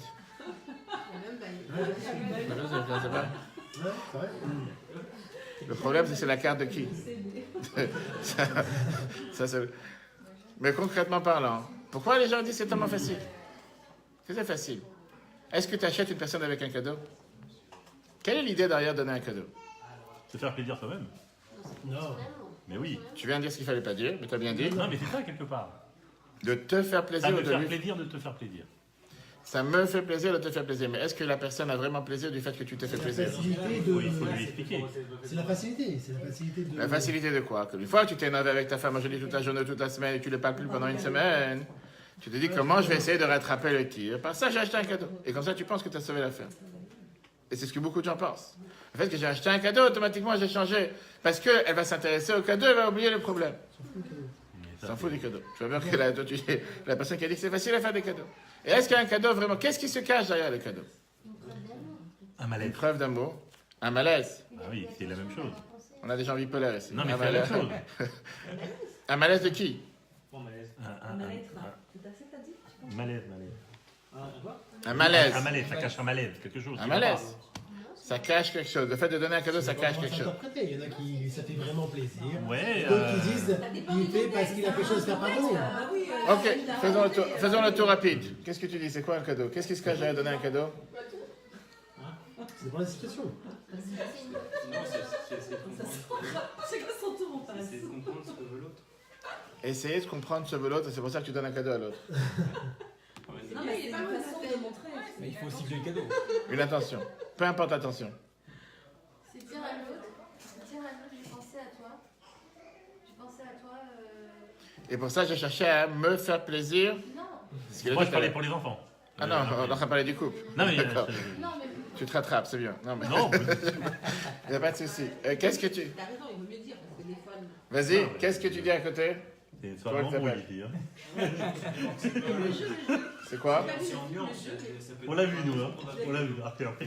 D'accord, vous ne connaissez pas? Ouais, c'est vrai. Le problème, c'est que c'est la carte de qui? C'est... Mais concrètement parlant, pourquoi les gens disent que c'est tellement facile? Que c'est facile. Est-ce que tu achètes une personne avec un cadeau? Quelle est l'idée derrière donner un cadeau? Se faire plaisir soi-même. Non. Mais oui. Tu viens de dire ce qu'il fallait pas dire, mais tu as bien dit. Non, mais c'est ça quelque part. De te faire Ça plaisir ou me de faire lui... plaisir de te faire plaisir. Ça me fait plaisir de te faire plaisir. Mais est-ce que la personne a vraiment plaisir du fait que tu t'es fait La plaisir? facilité de. Oui, il faut lui expliquer. C'est la facilité. C'est la facilité de. La facilité de quoi? Que une fois que tu t'es énervé avec ta femme aujourd'hui toute la journée, toute la semaine, et tu ne le parles plus pendant 1 semaine, tu te dis comment je vais essayer de rattraper le tir. Par ça, j'ai acheté un cadeau. Et comme ça, tu penses que tu as sauvé l'affaire. Et c'est ce que beaucoup de gens pensent. Le fait que j'ai acheté un cadeau, automatiquement, j'ai changé. Parce qu'elle va s'intéresser au cadeau, elle va oublier le problème. Mais S'en fout du cadeau. Tu vois bien que la personne qui a dit que c'est facile à faire des cadeaux. Et est-ce qu'il y a un cadeau vraiment? Qu'est-ce qui se cache derrière le cadeau? Un Une malaise. preuve d'amour, un malaise. Ah oui, c'est la même chose. On a des gens bipolaires ici. Non, mais Un c'est la même malaise. chose. Un malaise de qui? Bon, malaise. Un Mal-être. C'est ça que t'as dit? malaise. Un malaise. Un malaise, ça cache un malaise, quelque chose. Un malaise. Ça cache quelque chose. Le fait de donner un cadeau, ça cache quelque chose. Interpréter. Il y en a qui ça fait vraiment plaisir. Ouais. D'autres qui disent il fait parce qu'il a quelque chose à faire pas bon. Ah oui, Ok, faisons le tour rapide. Qu'est-ce que tu dis? C'est quoi un cadeau? Qu'est-ce qui se cache derrière donner un cadeau? C'est pour la situation. Non, c'est quoi son tour en face? c'est de comprendre ce que veut l'autre. Essayer de comprendre ce que veut l'autre, et c'est pour ça que tu donnes un cadeau à l'autre. Non, mais c'est une façon de montrer. Mais il faut cibler le cadeau. Une intention. Peu importe l'attention. C'est dire à l'autre, j'ai pensé à toi. J'ai pensé à toi. Et pour ça, j'ai cherché à me faire plaisir. Non, Ce qu'il a Moi, dit je tout à parlais l'heure. pour les enfants. Ah non, on est en train de parler du couple. Non, mais. D'accord. non, mais Tu te rattrapes, c'est bien. Non, mais... Non, Il n'y a pas de souci. Qu'est-ce que tu... T'as raison, il vaut mieux dire parce que des fois. Vas-y, qu'est-ce que tu dis à côté? C'est une soirée embrouille ici. Hein. C'est quoi? C'est en nuance. Ça peut être- On l'a vu, nous. Hein. On l'a vu.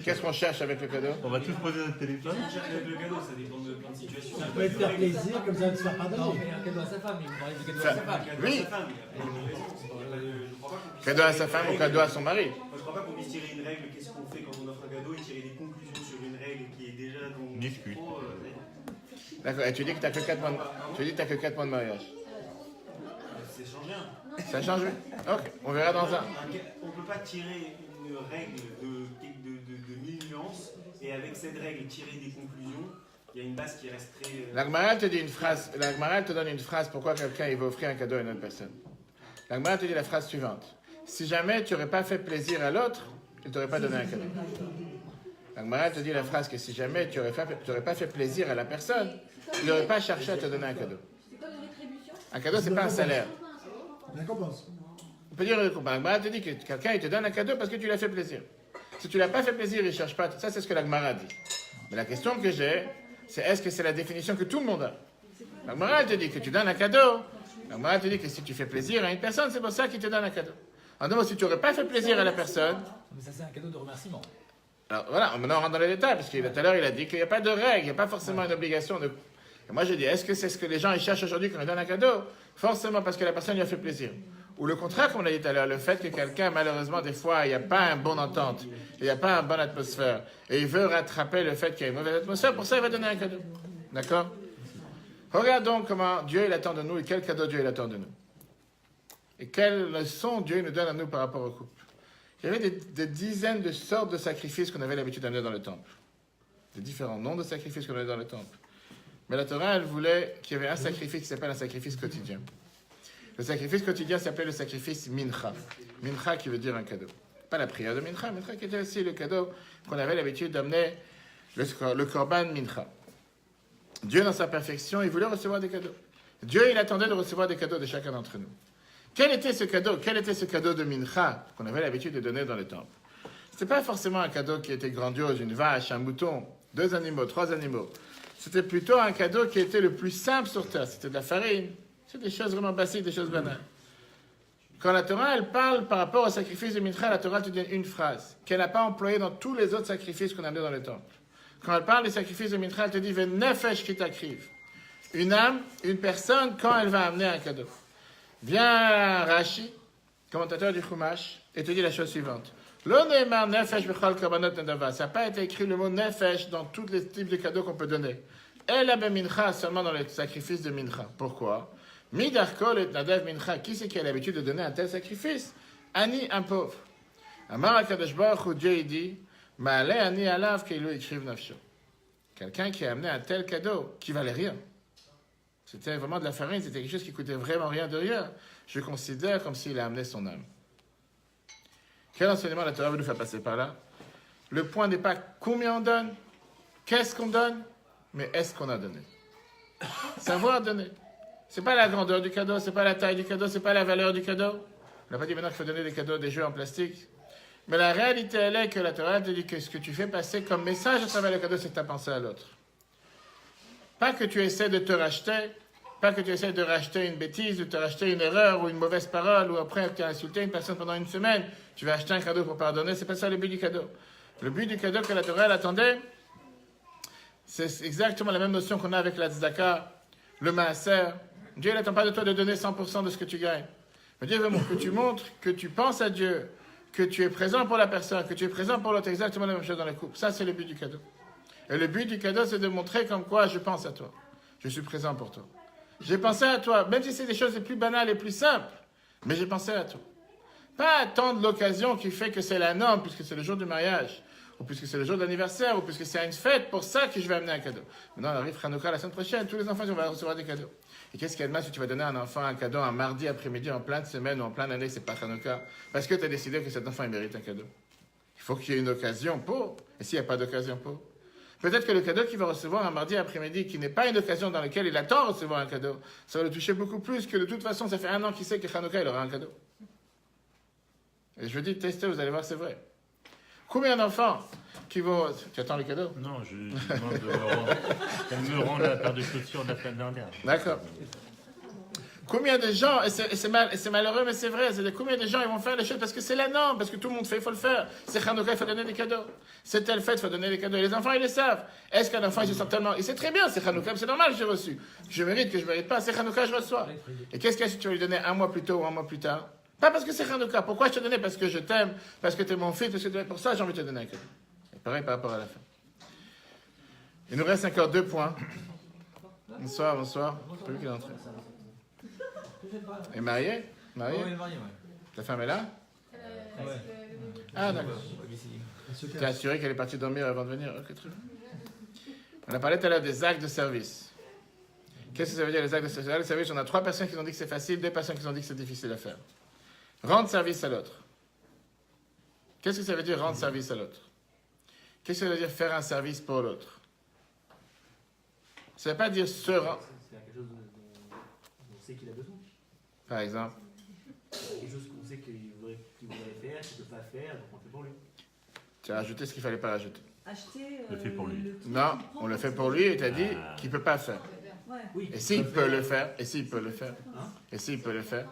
Qu'est-ce qu'on cherche avec le cadeau? On va tous poser notre téléphone. Avec le cadeau, ça dépend de plein de situations. Ça peut être faire plaisir, comme ça, de se faire Non, pardonner. mais un cadeau à sa femme, il vous parlait du cadeau Ça- à sa femme. Oui. Sa femme, il a pas de raison. Je crois pas qu'on puisse Cadeau à tirer sa une femme ou règle. cadeau à son mari? Moi, je crois pas qu'on puisse tirer une règle. Qu'est-ce qu'on fait quand on offre un cadeau et tirer des conclusions sur une règle qui est déjà dans On discute. D'accord, et tu dis que t'as que 4 mois de... Tu dis que t'as que 4 mois de mariage. Ça change rien. Ça change, oui. Ok, on verra dans un... On peut pas tirer une règle de 1000 nuances et avec cette règle tirer des conclusions. Il y a une base qui reste très. La Gemara te dit une phrase, la Gemara te donne une phrase pourquoi quelqu'un il va offrir un cadeau à une autre personne. La Gemara te dit la phrase suivante. Si jamais tu n'aurais pas fait plaisir à l'autre, il ne t'aurait pas donné un cadeau. La Gemara te dit la phrase que si jamais tu n'aurais pas fait plaisir à la personne, il n'aurait pas cherché à te donner un cadeau. C'est comme une rétribution. Un cadeau, c'est pas un salaire. La récompense. On peut dire, la Gemara te dit que quelqu'un il te donne un cadeau parce que tu lui as fait plaisir. Si tu ne l'as pas fait plaisir, il ne cherche pas. Ça, c'est ce que la Gemara dit. Mais la question que j'ai, c'est est-ce que c'est la définition que tout le monde a? La Gemara te dit que tu donnes un cadeau. La Gemara te dit que si tu fais plaisir à une personne, c'est pour ça qu'il te donne un cadeau. En deux mots, si tu n'aurais pas fait plaisir à la personne, Mais ça, c'est un cadeau de remerciement. alors voilà, maintenant on rentre dans les détails, parce que tout à l'heure il a dit qu'il n'y a pas de règle, il n'y a pas forcément une obligation de... Et moi je dis, est-ce que c'est ce que les gens ils cherchent aujourd'hui quand ils donnent un cadeau? Forcément parce que la personne lui a fait plaisir. Ou le contraire, comme on l'a dit tout à l'heure, le fait que quelqu'un, malheureusement, des fois, il n'y a pas une bonne entente, il n'y a pas une bonne atmosphère, et il veut rattraper le fait qu'il y a une mauvaise atmosphère, pour ça il va donner un cadeau. D'accord? Regarde donc comment Dieu il attend de nous, et quel cadeau Dieu il attend de nous. Et quelle leçon Dieu nous donne à nous par rapport au couple. Il y avait des dizaines de sortes de sacrifices qu'on avait l'habitude d'amener dans le temple. Des différents noms de sacrifices qu'on avait dans le temple. Mais la Torah, elle voulait qu'il y avait un sacrifice qui s'appelle un sacrifice quotidien. Le sacrifice quotidien s'appelait le sacrifice mincha. Mincha qui veut dire un cadeau. Pas la prière de mincha, mincha qui était aussi le cadeau qu'on avait l'habitude d'amener, le korban mincha. Dieu, dans sa perfection, il voulait recevoir des cadeaux. Dieu, il attendait de recevoir des cadeaux de chacun d'entre nous. Quel était ce cadeau? Quel était ce cadeau de mincha qu'on avait l'habitude de donner dans le temple? Ce n'était pas forcément un cadeau qui était grandiose, une vache, un mouton, 2 animaux, 3 animaux. C'était plutôt un cadeau qui était le plus simple sur terre. C'était de la farine. C'est des choses vraiment basiques, des choses banales. Quand la Torah, elle parle par rapport au sacrifice de mincha, la Torah te donne une phrase qu'elle n'a pas employée dans tous les autres sacrifices qu'on a amenés dans le temple. Quand elle parle des sacrifices de mincha, elle te dit « Nefesh qui t'acrive ». Une âme, une personne, quand elle va amener un cadeau. Vient Rashi, commentateur du Chumash, et te dit la chose suivante. Lo ne'emar nefesh b'chol korbanot nedava. Ça n'a pas été écrit le mot nefesh dans tous les types de cadeaux qu'on peut donner. Elle a mincha seulement dans le sacrifice de mincha. Pourquoi? Midarkol et nadav mincha. Qui c'est qui a l'habitude de donner un tel sacrifice? Ani, un pauvre. Amar HaKadosh Baruch Hu, Dieu il dit, Ma'ale ani alav keilu ikriv nafsho. Quelqu'un qui a amené un tel cadeau qui valait rien. C'était vraiment de la farine, c'était quelque chose qui coûtait vraiment rien de rien. Je considère comme s'il a amené son âme. Quel enseignement la Torah veut nous faire passer par là? Le point n'est pas combien on donne, qu'est-ce qu'on donne, mais est-ce qu'on a donné. Savoir donner. C'est pas la grandeur du cadeau, c'est pas la taille du cadeau, c'est pas la valeur du cadeau. On n'a pas dit maintenant qu'il faut donner des cadeaux, des jeux en plastique. Mais la réalité, elle est que la Torah te dit que ce que tu fais passer comme message à travers le cadeau, c'est que tu as pensé à l'autre. Pas que tu essaies de te racheter, pas que tu essaies de racheter une bêtise, de te racheter une erreur ou une mauvaise parole, ou après tu as insulté une personne pendant une semaine, tu vas acheter un cadeau pour pardonner, c'est pas ça le but du cadeau. Le but du cadeau que la Torah elle attendait, c'est exactement la même notion qu'on a avec la tzedaka, le maaser. Dieu n'attend pas de toi de donner 100% de ce que tu gagnes. Mais Dieu veut que tu montres que tu penses à Dieu, que tu es présent pour la personne, que tu es présent pour l'autre, exactement la même chose dans le couple. Ça, c'est le but du cadeau. Et le but du cadeau, c'est de montrer comme quoi je pense à toi. Je suis présent pour toi. J'ai pensé à toi, même si c'est des choses les plus banales et plus simples, mais j'ai pensé à toi. Pas attendre l'occasion qui fait que c'est la norme, puisque c'est le jour du mariage, ou puisque c'est le jour d'anniversaire, ou puisque c'est une fête, pour ça que je vais amener un cadeau. Maintenant, on arrive Hanouka la semaine prochaine, tous les enfants vont recevoir des cadeaux. Et qu'est-ce qu'il y a de mal si tu vas donner à un enfant un cadeau un mardi après-midi, en pleine semaine ou en pleine année, c'est pas Hanouka, parce que tu as décidé que cet enfant il mérite un cadeau. Il faut qu'il y ait une occasion pour, et s'il n'y a pas d'occasion pour. Peut-être que le cadeau qu'il va recevoir un mardi après-midi, qui n'est pas une occasion dans laquelle il attend recevoir un cadeau, ça va le toucher beaucoup plus que de toute façon, ça fait 1 an qu'il sait que Hanouka, il aura un cadeau. Et je vous dis, testez, vous allez voir, c'est vrai. Combien d'enfants qui vont... Tu attends le cadeau? Non, je demande de me rendre. Elle me rend la paire de chaussures de la semaine dernière. D'accord. Combien de gens, et c'est malheureux, mais c'est vrai, combien de gens ils vont faire les choses parce que c'est la norme, parce que tout le monde fait, il faut le faire. C'est Hanouka, il faut donner des cadeaux. C'est telle fête, il faut donner des cadeaux. Et les enfants, ils le savent. Est-ce qu'un enfant, il se sent tellement. Il sait très bien, c'est Hanouka, c'est normal, j'ai reçu. Je mérite, que je mérite pas, c'est Hanouka, je reçois. Et qu'est-ce que tu vas lui donner un mois plus tôt ou un mois plus tard? Pas parce que c'est Hanouka. Pourquoi je te donnais? Parce que je t'aime, parce que tu es mon fils, parce que pour ça, j'ai envie de te donner un cadeau. Et pareil par rapport à la fin. Il nous reste encore 2 points. Bonsoir, bonsoir. J'ai pas vu qu'il est entré. Et marié? Marié? Oui, marié, ouais. Ta femme est là? Ouais. Ah, d'accord. T'es assuré qu'elle est partie dormir avant de venir? Ok, très bien. On a parlé tout à l'heure des actes de service. Qu'est-ce que ça veut dire les actes de service? Les actes de service, on a 3 personnes qui ont dit que c'est facile, 2 personnes qui ont dit que c'est difficile à faire. Rendre service à l'autre. Qu'est-ce que ça veut dire rendre service à l'autre? Qu'est-ce que ça veut dire faire un service pour l'autre? Ça ne veut pas dire se rendre. C'est quelque chose dont on sait qu'il a besoin. Par exemple. Quelque chose qu'on sait qu'il voudrait faire, qu'il ne peut pas faire, donc on le fait pour lui. Tu as rajouté ce qu'il ne fallait pas rajouter. Acheter. Le fait pour lui. le truc Non, qu'il prend on le quand fait il pour veut. lui et tu as dit qu'il ne peut pas faire. Ouais. Oui. Et s'il peut le faire? Et s'il peut le faire? Hein? Et s'il peut le faire?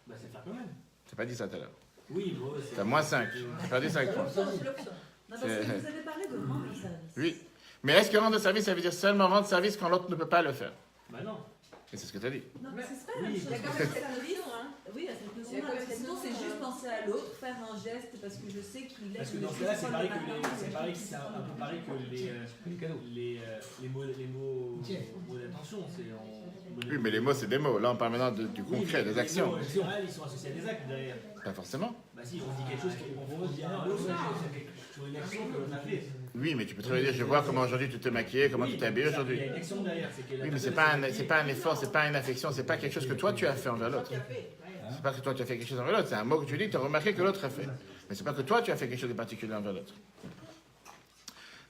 Bah, c'est faire quand même. Tu n'as pas dit ça tout à l'heure. Oui, bon, c'est. Tu as moins 5. Tu as perdu 5 points. C'est l'option. Non, parce que vous avez parlé de rendre service. Oui. Mais est-ce que rendre service, ça veut dire seulement rendre service quand l'autre ne peut pas le faire? Bah non. Et c'est ce que tu as dit. Non, mais c'est pas la Oui, même chose. il y a quand quand même même cette cette notion, hein. Oui, à cette Il y a notion-là. quand même Parce que sinon, c'est juste penser à l'autre, faire un geste parce que je sais qu'il est. Parce que dans ce cas-là, c'est pareil que c'est un peu pareil que les mots d'attention. Oui, mais les mots, c'est des mots. Là, on parle maintenant du concret, des actions. Les mots, ils sont associés à des actes derrière. Pas forcément. Bah si, on dit quelque chose qu'on dit un mot sur une action que l'on a fait. Oui, mais tu peux très bien dire, je vois comment aujourd'hui tu t'es maquillé, comment tu t'es habillé aujourd'hui. Il y a une action derrière. Oui, mais c'est pas un effort, c'est pas une affection, c'est pas quelque chose que toi tu as fait envers l'autre. C'est pas que toi tu as fait quelque chose envers l'autre, c'est un mot que tu dis, tu as remarqué que l'autre a fait. Mais c'est pas que toi tu as fait quelque chose de particulier envers l'autre.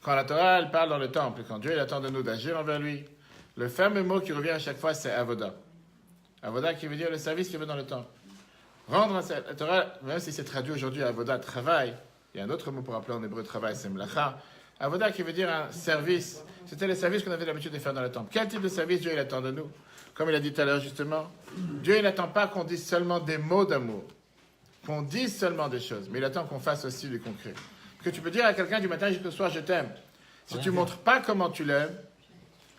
Quand la Torah elle parle dans le temple, quand Dieu il attend de nous d'agir envers lui, le fameux mot qui revient à chaque fois c'est avoda. Avoda qui veut dire le service qui veut dans le temple. Rendre la Torah, même si c'est traduit aujourd'hui avoda, travail, il y a un autre mot pour appeler en hébreu travail, c'est mlacha. Avoda qui veut dire un service. C'était le service qu'on avait l'habitude de faire dans le temple. Quel type de service Dieu il attend de nous? Comme il a dit tout à l'heure justement, Dieu il n'attend pas qu'on dise seulement des mots d'amour, qu'on dise seulement des choses, mais il attend qu'on fasse aussi du concret. Que tu peux dire à quelqu'un du matin jusqu'au soir je t'aime. Si tu montres pas comment tu l'aimes,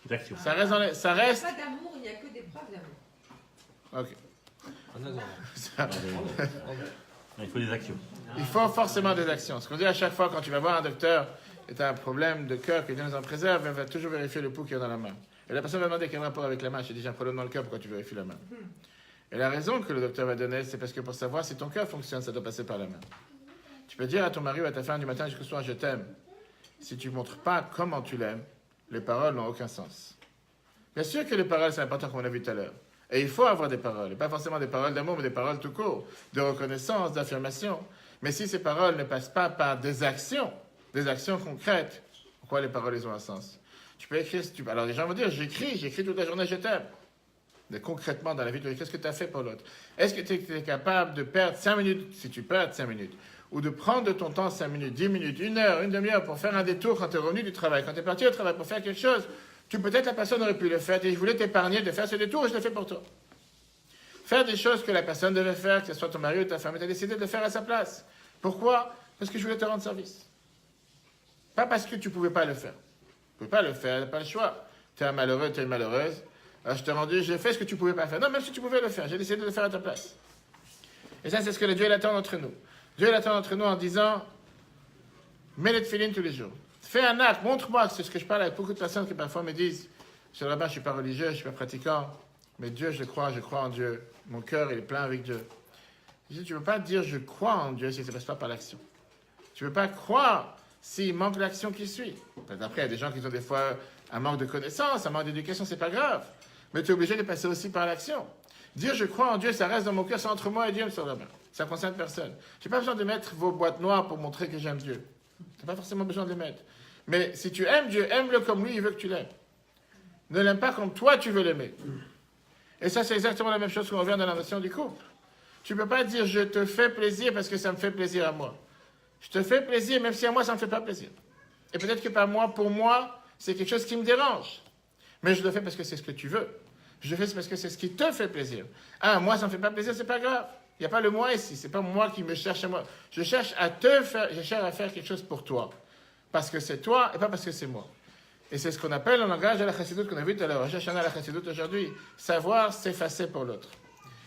D'action. ça reste. Il n'y a pas d'amour, il n'y a que des preuves d'amour. Ok. Il faut des actions. Il faut forcément des actions. Ce qu'on dit à chaque fois quand tu vas voir un docteur et tu as un problème de cœur, que Dieu nous en préserve, il va toujours vérifier le pouls qu'il y a dans la main. Et la personne va demander quel rapport avec la main. Je dis j'ai un problème dans le cœur, pourquoi tu vérifies la main? Et la raison que le docteur va donner, c'est parce que pour savoir si ton cœur fonctionne, ça doit passer par la main. Tu peux dire à ton mari ou à ta femme du matin jusqu'au soir je t'aime. Si tu ne montres pas comment tu l'aimes, les paroles n'ont aucun sens. Bien sûr que les paroles, c'est important comme on a vu tout à l'heure. Et il faut avoir des paroles. Et pas forcément des paroles d'amour, mais des paroles tout court, de reconnaissance, d'affirmation. Mais si ces paroles ne passent pas par des actions concrètes, pourquoi les paroles ont un sens? Tu peux écrire, alors les gens vont dire, j'écris toute la journée, je t'aime. Mais concrètement, dans la vie, qu'est-ce que tu as fait pour l'autre? Est-ce que tu es capable de perdre 5 minutes, si tu perds 5 minutes, ou de prendre de ton temps 5 minutes, 10 minutes, 1 heure, une demi-heure pour faire un détour quand tu es revenu du travail, quand tu es parti au travail pour faire quelque chose, peut-être la personne aurait pu le faire, et je voulais t'épargner de faire ce détour et je le fais pour toi. Faire des choses que la personne devait faire, que ce soit ton mari ou ta femme, et tu as décidé de le faire à sa place. Pourquoi? Parce que je voulais te rendre service. Pas parce que tu ne pouvais pas le faire. Tu ne pouvais pas le faire, tu n'as pas le choix. Tu es un malheureux, tu es une malheureuse. Alors je t'ai rendu, j'ai fait ce que tu ne pouvais pas faire. Non, même si tu pouvais le faire, j'ai décidé de le faire à ta place. Et ça, c'est ce que le Dieu il attend d'entre nous. Dieu il attend d'entre nous en disant, mets les tefilines tous les jours. Fais un acte, montre-moi. C'est ce que je parle avec beaucoup de personnes qui parfois me disent, Monsieur le rabbin, je ne suis pas religieux, je ne suis pas pratiquant, mais Dieu, je crois en Dieu. Mon cœur, il est plein avec Dieu. Je dis, tu ne peux pas dire je crois en Dieu si ça ne passe pas par l'action. Tu ne peux pas croire s'il manque l'action qui suit. Après, il y a des gens qui ont des fois un manque de connaissances, un manque d'éducation, c'est pas grave. Mais tu es obligé de passer aussi par l'action. Dire je crois en Dieu, ça reste dans mon cœur, c'est entre moi et Dieu, Monsieur le rabbin. Ça ne concerne personne. Je n'ai pas besoin de mettre vos boîtes noires pour montrer que j'aime Dieu. Tu n'as pas forcément besoin de les mettre. Mais si tu aimes Dieu, aime-le comme lui, il veut que tu l'aimes. Ne l'aime pas comme toi, tu veux l'aimer. Et ça, c'est exactement la même chose qu'on revient dans la notion du couple. Tu ne peux pas dire je te fais plaisir parce que ça me fait plaisir à moi. Je te fais plaisir même si à moi, ça ne me fait pas plaisir. Et peut-être que pour moi, c'est quelque chose qui me dérange. Mais je le fais parce que c'est ce que tu veux. Je fais parce que c'est ce qui te fait plaisir. Ah, moi, ça me fait pas plaisir, c'est pas grave. Il n'y a pas le moi ici. C'est pas moi qui me cherche à moi. Je cherche à faire quelque chose pour toi. Parce que c'est toi et pas parce que c'est moi. Et c'est ce qu'on appelle en langage de la chassidoute qu'on a vu tout à l'heure. Rosh Hashanah, la chassidoute aujourd'hui. Savoir s'effacer pour l'autre.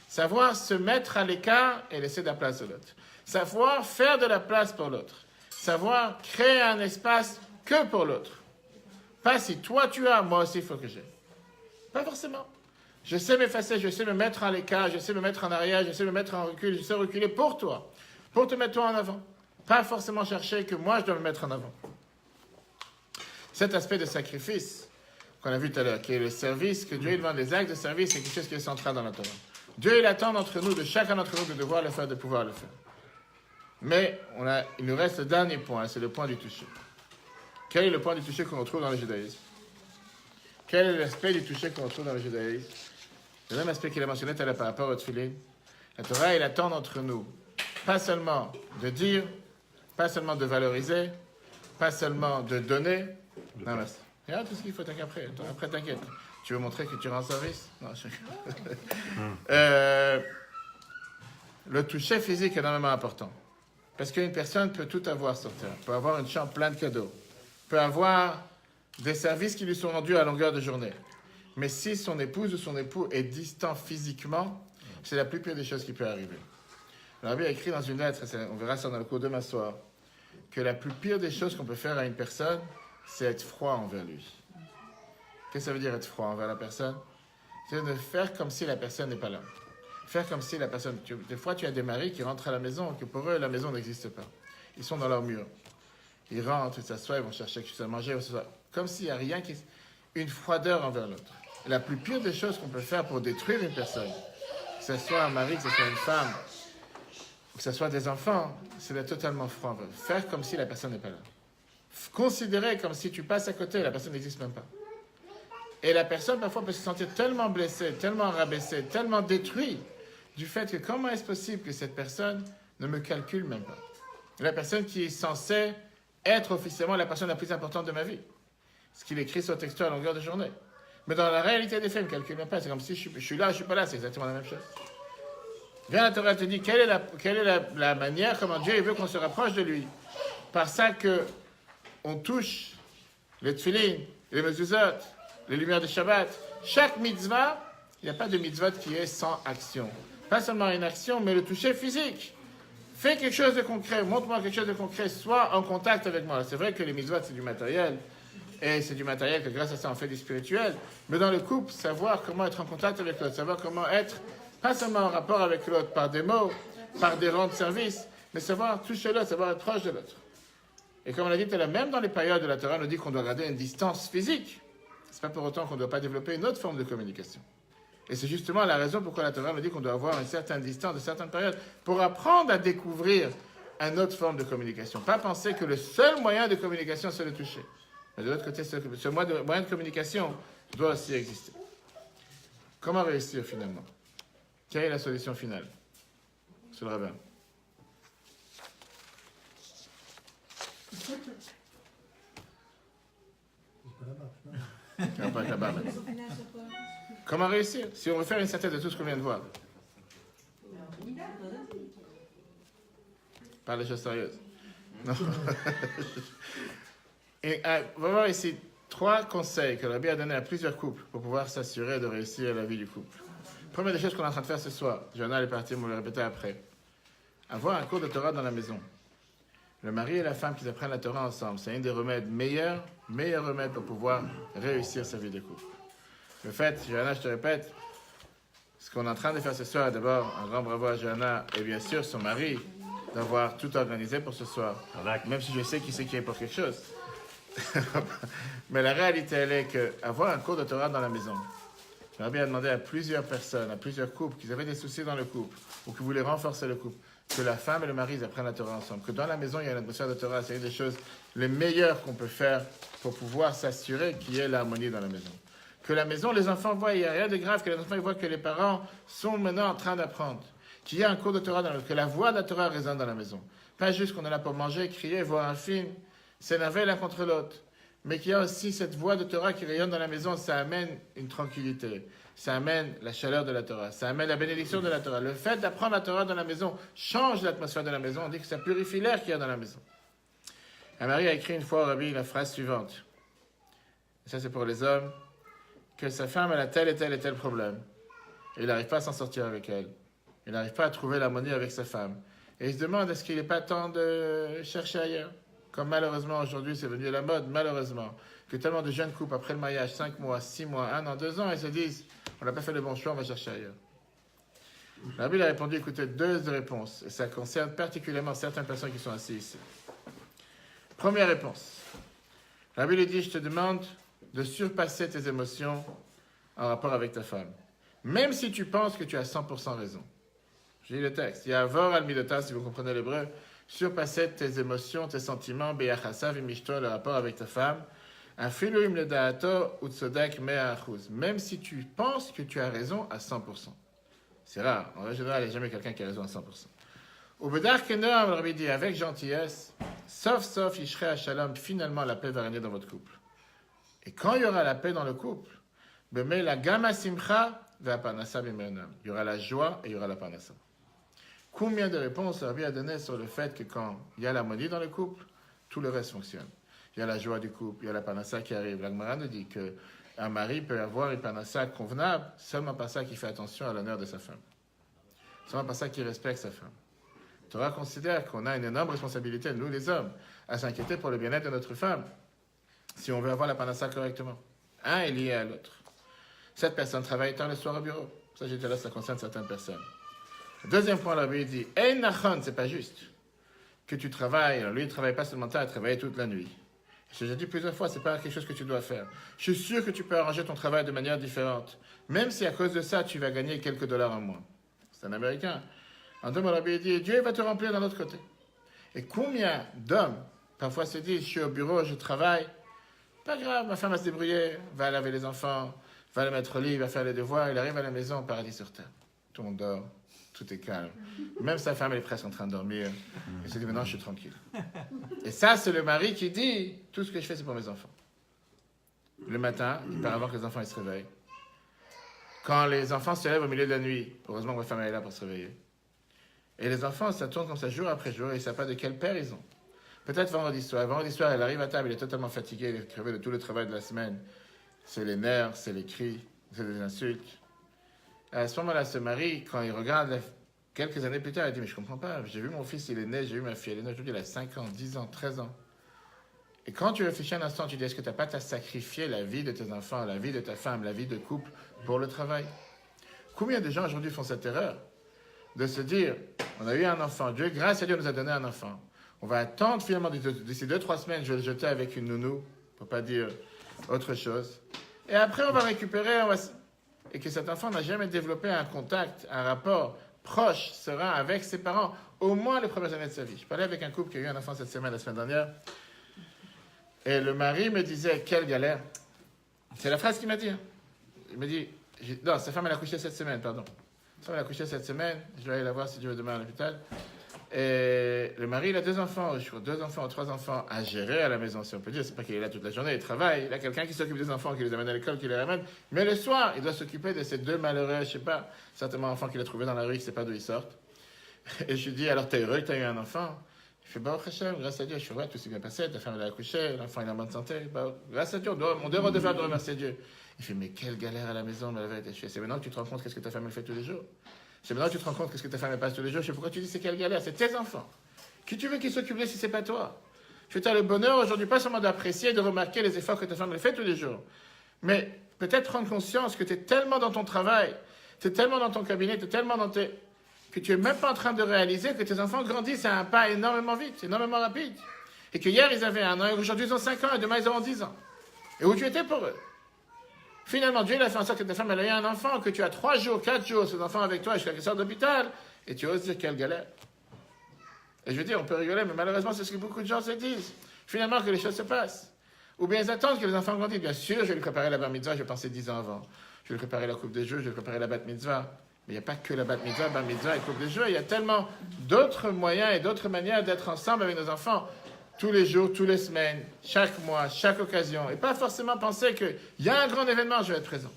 Savoir se mettre à l'écart et laisser de la place de l'autre. Savoir faire de la place pour l'autre. Savoir créer un espace que pour l'autre. Pas si toi tu as, moi aussi il faut que j'ai. Pas forcément. Je sais m'effacer, je sais me mettre à l'écart, je sais me mettre en arrière, je sais me mettre en recul, je sais reculer pour toi. Pour te mettre toi en avant. Pas forcément chercher que moi je dois me mettre en avant. Cet aspect de sacrifice qu'on a vu tout à l'heure, qui est le service, que Dieu demande, les actes de service, c'est quelque chose qui est central dans la Torah. Dieu, il attend d'entre nous, de chacun d'entre nous, de devoir le faire, de pouvoir le faire. Mais il nous reste le dernier point, c'est le point du toucher. Quel est le point du toucher qu'on retrouve dans le judaïsme? Quel est l'aspect du toucher qu'on retrouve dans le judaïsme? Le même aspect qu'il a mentionné tout à l'heure par rapport au tefillin. La Torah, il attend d'entre nous, pas seulement de dire, pas seulement de valoriser, pas seulement de donner. Non, merci. Regarde tout ce qu'il faut, après t'inquiète. Tu veux montrer que tu rends service? Non, je... Le toucher physique est énormément important. Parce qu'une personne peut tout avoir sur terre. Peut avoir une chambre pleine de cadeaux. Peut avoir des services qui lui sont rendus à longueur de journée. Mais si son épouse ou son époux est distant physiquement, c'est la plus pire des choses qui peut arriver. Le Rabbi a écrit dans une lettre, on verra ça dans le cours de demain soir, que la plus pire des choses qu'on peut faire à une personne, c'est être froid envers lui. Qu'est-ce que ça veut dire être froid envers la personne? C'est de faire comme si la personne n'est pas là. Faire comme si la personne... Des fois, tu as des maris qui rentrent à la maison, que pour eux, la maison n'existe pas. Ils sont dans leur mur. Ils rentrent, ils s'assoient, ils vont chercher quelque chose à manger, comme s'il n'y a rien qui... Une froideur envers l'autre. La plus pire des choses qu'on peut faire pour détruire une personne, que ce soit un mari, que ce soit une femme, que ce soit des enfants, c'est d'être totalement froid. Faire comme si la personne n'est pas là. Considérer comme si tu passes à côté, la personne n'existe même pas. Et la personne, parfois, peut se sentir tellement blessée, tellement rabaissée, tellement détruite du fait que comment est-ce possible que cette personne ne me calcule même pas? La personne qui est censée être officiellement la personne la plus importante de ma vie. Ce qu'il écrit sur le texto à longueur de journée. Mais dans la réalité des faits, il ne me calcule même pas. C'est comme si je suis là, je ne suis pas là. C'est exactement la même chose. Viens, la Torah te dit quelle est la manière, comment Dieu veut qu'on se rapproche de lui. Par ça qu'on touche les tefillin, les mezuzot, les lumières de Shabbat. Chaque mitzvah, il n'y a pas de mitzvah qui est sans action. Pas seulement une action, mais le toucher physique. Fais quelque chose de concret, montre-moi quelque chose de concret, sois en contact avec moi. C'est vrai que les mitzvot, c'est du matériel. Et c'est du matériel que grâce à ça, on fait du spirituel. Mais dans le couple, savoir comment être en contact avec l'autre, savoir comment être, pas seulement en rapport avec l'autre par des mots, par des rangs de service, mais savoir toucher l'autre, savoir être proche de l'autre. Et comme on l'a dit tout à l'heure, même dans les périodes de la Torah, on nous dit qu'on doit garder une distance physique. C'est pas pour autant qu'on ne doit pas développer une autre forme de communication. Et c'est justement la raison pourquoi la Torah nous dit qu'on doit avoir une certaine distance de certaines périodes pour apprendre à découvrir une autre forme de communication. Pas penser que le seul moyen de communication, c'est le toucher. Mais de l'autre côté, ce moyen de communication doit aussi exister. Comment réussir finalement? Quelle est la solution finale? Monsieur le rabbin. Pas là-bas, comment réussir? Si on veut faire une synthèse de tout ce qu'on vient de voir. Pas les choses sérieuses. Non. Et, on va voir ici 3 conseils que le Rabbi a donnés à plusieurs couples pour pouvoir s'assurer de réussir la vie du couple. Première des choses qu'on est en train de faire ce soir, Johanna est partie, on va le répéter après. Avoir un cours de Torah dans la maison. Le mari et la femme qui apprennent la Torah ensemble, c'est un des remèdes meilleurs remèdes pour pouvoir réussir sa vie de couple. Le fait, Johanna, je te répète, ce qu'on est en train de faire ce soir, d'abord, un grand bravo à Johanna et bien sûr son mari d'avoir tout organisé pour ce soir. Même si je sais qui c'est qui est pour quelque chose. Mais la réalité, elle est qu'avoir un cours de Torah dans la maison, le Rabbi a demandé à plusieurs personnes, à plusieurs couples qui avaient des soucis dans le couple ou qui voulaient renforcer le couple, que la femme et le mari apprennent la Torah ensemble, que dans la maison il y a une atmosphère de Torah, c'est une des choses les meilleures qu'on peut faire pour pouvoir s'assurer qu'il y ait l'harmonie dans la maison. Que la maison, les enfants voient, il n'y a rien de grave, que les enfants voient que les parents sont maintenant en train d'apprendre, qu'il y a un cours de Torah dans la maison, que la voix de la Torah résonne dans la maison. Pas juste qu'on est là pour manger, crier, voir un film, s'énerver l'un contre l'autre. mais qu'il y a aussi cette voix de Torah qui rayonne dans la maison, ça amène une tranquillité, ça amène la chaleur de la Torah, ça amène la bénédiction de la Torah. Le fait d'apprendre la Torah dans la maison change l'atmosphère de la maison, on dit que ça purifie l'air qu'il y a dans la maison. Un mari a écrit une fois au Rabbi la phrase suivante, et ça c'est pour les hommes, que sa femme elle a tel et tel et tel problème, et il n'arrive pas à s'en sortir avec elle, il n'arrive pas à trouver l'harmonie avec sa femme, et il se demande est-ce qu'il n'est pas temps de chercher ailleurs. Comme malheureusement aujourd'hui c'est devenu la mode, malheureusement, que tellement de jeunes couples après le mariage, 5 mois, 6 mois, 1 an, 2 ans, ils se disent on n'a pas fait le bon choix, on va chercher ailleurs. La Bible a répondu, écoutez, 2 réponses, et ça concerne particulièrement certaines personnes qui sont assises ici. Première réponse, la Bible dit je te demande de surpasser tes émotions en rapport avec ta femme, même si tu penses que tu as 100% raison. Je lis le texte, il y a Avor al Midota, si vous comprenez l'hébreu, surpasser tes émotions, tes sentiments, beyachasav imishto, le rapport avec ta femme, afilu im le daato utzodek mea achuz, même si tu penses que tu as raison à 100%. C'est rare, en général, il n'y a jamais quelqu'un qui a raison à 100%. Au bedar kenoam, le Rabbi dit, avec gentillesse, sauf yishrei shalom, finalement la paix va régner dans votre couple. Et quand il y aura la paix dans le couple, bemei la gama simcha va parnasa b'meonam, il y aura la joie et il y aura la parnasa. Combien de réponses Rabbi a donné sur le fait que quand il y a l'harmonie dans le couple, tout le reste fonctionne. Il y a la joie du couple, il y a la parnassa qui arrive. L'Agmara nous dit qu'un mari peut avoir une parnassa convenable seulement par ça qu'il fait attention à l'honneur de sa femme. Seulement par ça qu'il respecte sa femme. Torah considère qu'on a une énorme responsabilité, nous les hommes, à s'inquiéter pour le bien-être de notre femme, si on veut avoir la parnassa correctement. Un est lié à l'autre. Cette personne travaille tard le soir au bureau. Ça, j'ai dit là, ça concerne certaines personnes. Deuxième point, la Bible dit, Ein nachon, c'est pas juste que tu travailles. Alors lui, il ne travaille pas seulement tard, il travaille toute la nuit. Je l'ai dit plusieurs fois, c'est pas quelque chose que tu dois faire. Je suis sûr que tu peux arranger ton travail de manière différente, même si à cause de ça, tu vas gagner quelques dollars en moins. C'est un Américain. En deux mots, la Bible dit, Dieu va te remplir d'un autre côté. Et combien d'hommes, parfois se disent, je suis au bureau, je travaille, pas grave, ma femme va se débrouiller, va laver les enfants, va les mettre au lit, va faire les devoirs, il arrive à la maison, paradis sur terre. Tout le monde dort. Tout est calme. Même sa femme, elle est presque en train de dormir. Il se dit, maintenant, je suis tranquille. Et ça, c'est le mari qui dit, tout ce que je fais, c'est pour mes enfants. Le matin, il part avant que les enfants ils se réveillent. Quand les enfants se lèvent au milieu de la nuit, heureusement que ma femme est là pour se réveiller. Et les enfants, ça tourne comme ça jour après jour, et ils ne savent pas de quel père ils ont. Peut-être vendredi soir. Vendredi soir, elle arrive à table, elle est totalement fatiguée, elle est crevée de tout le travail de la semaine. C'est les nerfs, c'est les cris, c'est des insultes. À ce moment-là, ce mari, quand il regarde quelques années plus tard, il dit, mais je ne comprends pas, j'ai vu mon fils, il est né, j'ai vu ma fille, elle est née, aujourd'hui, elle a 5 ans, 10 ans, 13 ans. Et quand tu réfléchis un instant, tu dis, est-ce que tu n'as pas sacrifié la vie de tes enfants, la vie de ta femme, la vie de couple pour le travail? Combien de gens aujourd'hui font cette erreur de se dire, on a eu un enfant, Dieu, grâce à Dieu, nous a donné un enfant. On va attendre finalement, d'ici 2-3 semaines, je vais le jeter avec une nounou, pour pas dire autre chose. Et après, on va récupérer, et que cet enfant n'a jamais développé un contact, un rapport proche, serein avec ses parents, au moins les premières années de sa vie. Je parlais avec un couple qui a eu un enfant la semaine dernière, et le mari me disait, quelle galère. C'est la phrase qu'il m'a dit. Hein. Il me dit, non, sa femme elle a accouché cette semaine, pardon. Sa femme elle a accouché cette semaine, je vais aller la voir si Dieu veut demain à l'hôpital. Et le mari, il a 2 enfants, je crois 2 enfants ou 3 enfants à gérer à la maison, si on peut dire. C'est pas qu'il est là toute la journée, il travaille. Il a quelqu'un qui s'occupe des enfants, qui les amène à l'école, qui les ramène. Mais le soir, il doit s'occuper de ces 2 malheureux, je sais pas, certainement enfants qu'il a trouvés dans la rue, il sait pas d'où ils sortent. Et je lui dis, alors t'es heureux que t'as eu un enfant? Il fait, Baruch Hashem, grâce à Dieu, je suis heureux, tout s'est bien passé, ta femme elle a accouché, l'enfant il est en bonne santé. Bah, grâce à Dieu, on doit devoir de remercier Dieu. Il fait, mais quelle galère à la maison, mais je fais, c'est maintenant que tu te rends compte qu'est-ce que ta femme elle fait tous les jours. C'est maintenant que tu te rends compte qu'est-ce que ta femme elle passe tous les jours. Je sais pourquoi tu dis c'est quelle galère, c'est tes enfants. Qui tu veux qu'ils s'occupent d'eux si c'est pas toi? Tu as le bonheur aujourd'hui, pas seulement d'apprécier, de remarquer les efforts que ta femme elle fait tous les jours, mais peut-être prendre conscience que tu es tellement dans ton travail, tu es tellement dans ton cabinet, tu es tellement dans tes... que tu es même pas en train de réaliser que tes enfants grandissent à un pas énormément vite, énormément rapide. Et que hier ils avaient 1 an, et aujourd'hui ils ont 5 ans, et demain ils auront 10 ans. Et où tu étais pour eux? Finalement, Dieu il a fait en sorte que ta femme elle a eu un enfant, que tu as 3 jours, 4 jours, cet enfant avec toi jusqu'à qu'il sorte d'hôpital, et tu oses dire quelle galère. Et je veux dire, on peut rigoler, mais malheureusement, c'est ce que beaucoup de gens se disent. Finalement, que les choses se passent. Ou bien ils attendent que les enfants grandissent. Bien sûr, je vais lui préparer la bar mitzvah, je vais penser 10 ans avant. Je vais lui préparer la coupe des jeux, je vais lui préparer la bat mitzvah. Mais il n'y a pas que la bat mitzvah, bar mitzvah et coupe des jeux. Il y a tellement d'autres moyens et d'autres manières d'être ensemble avec nos enfants. tous les jours, toutes les semaines, chaque mois, chaque occasion, et pas forcément penser qu'il y a un grand événement, je vais être présent.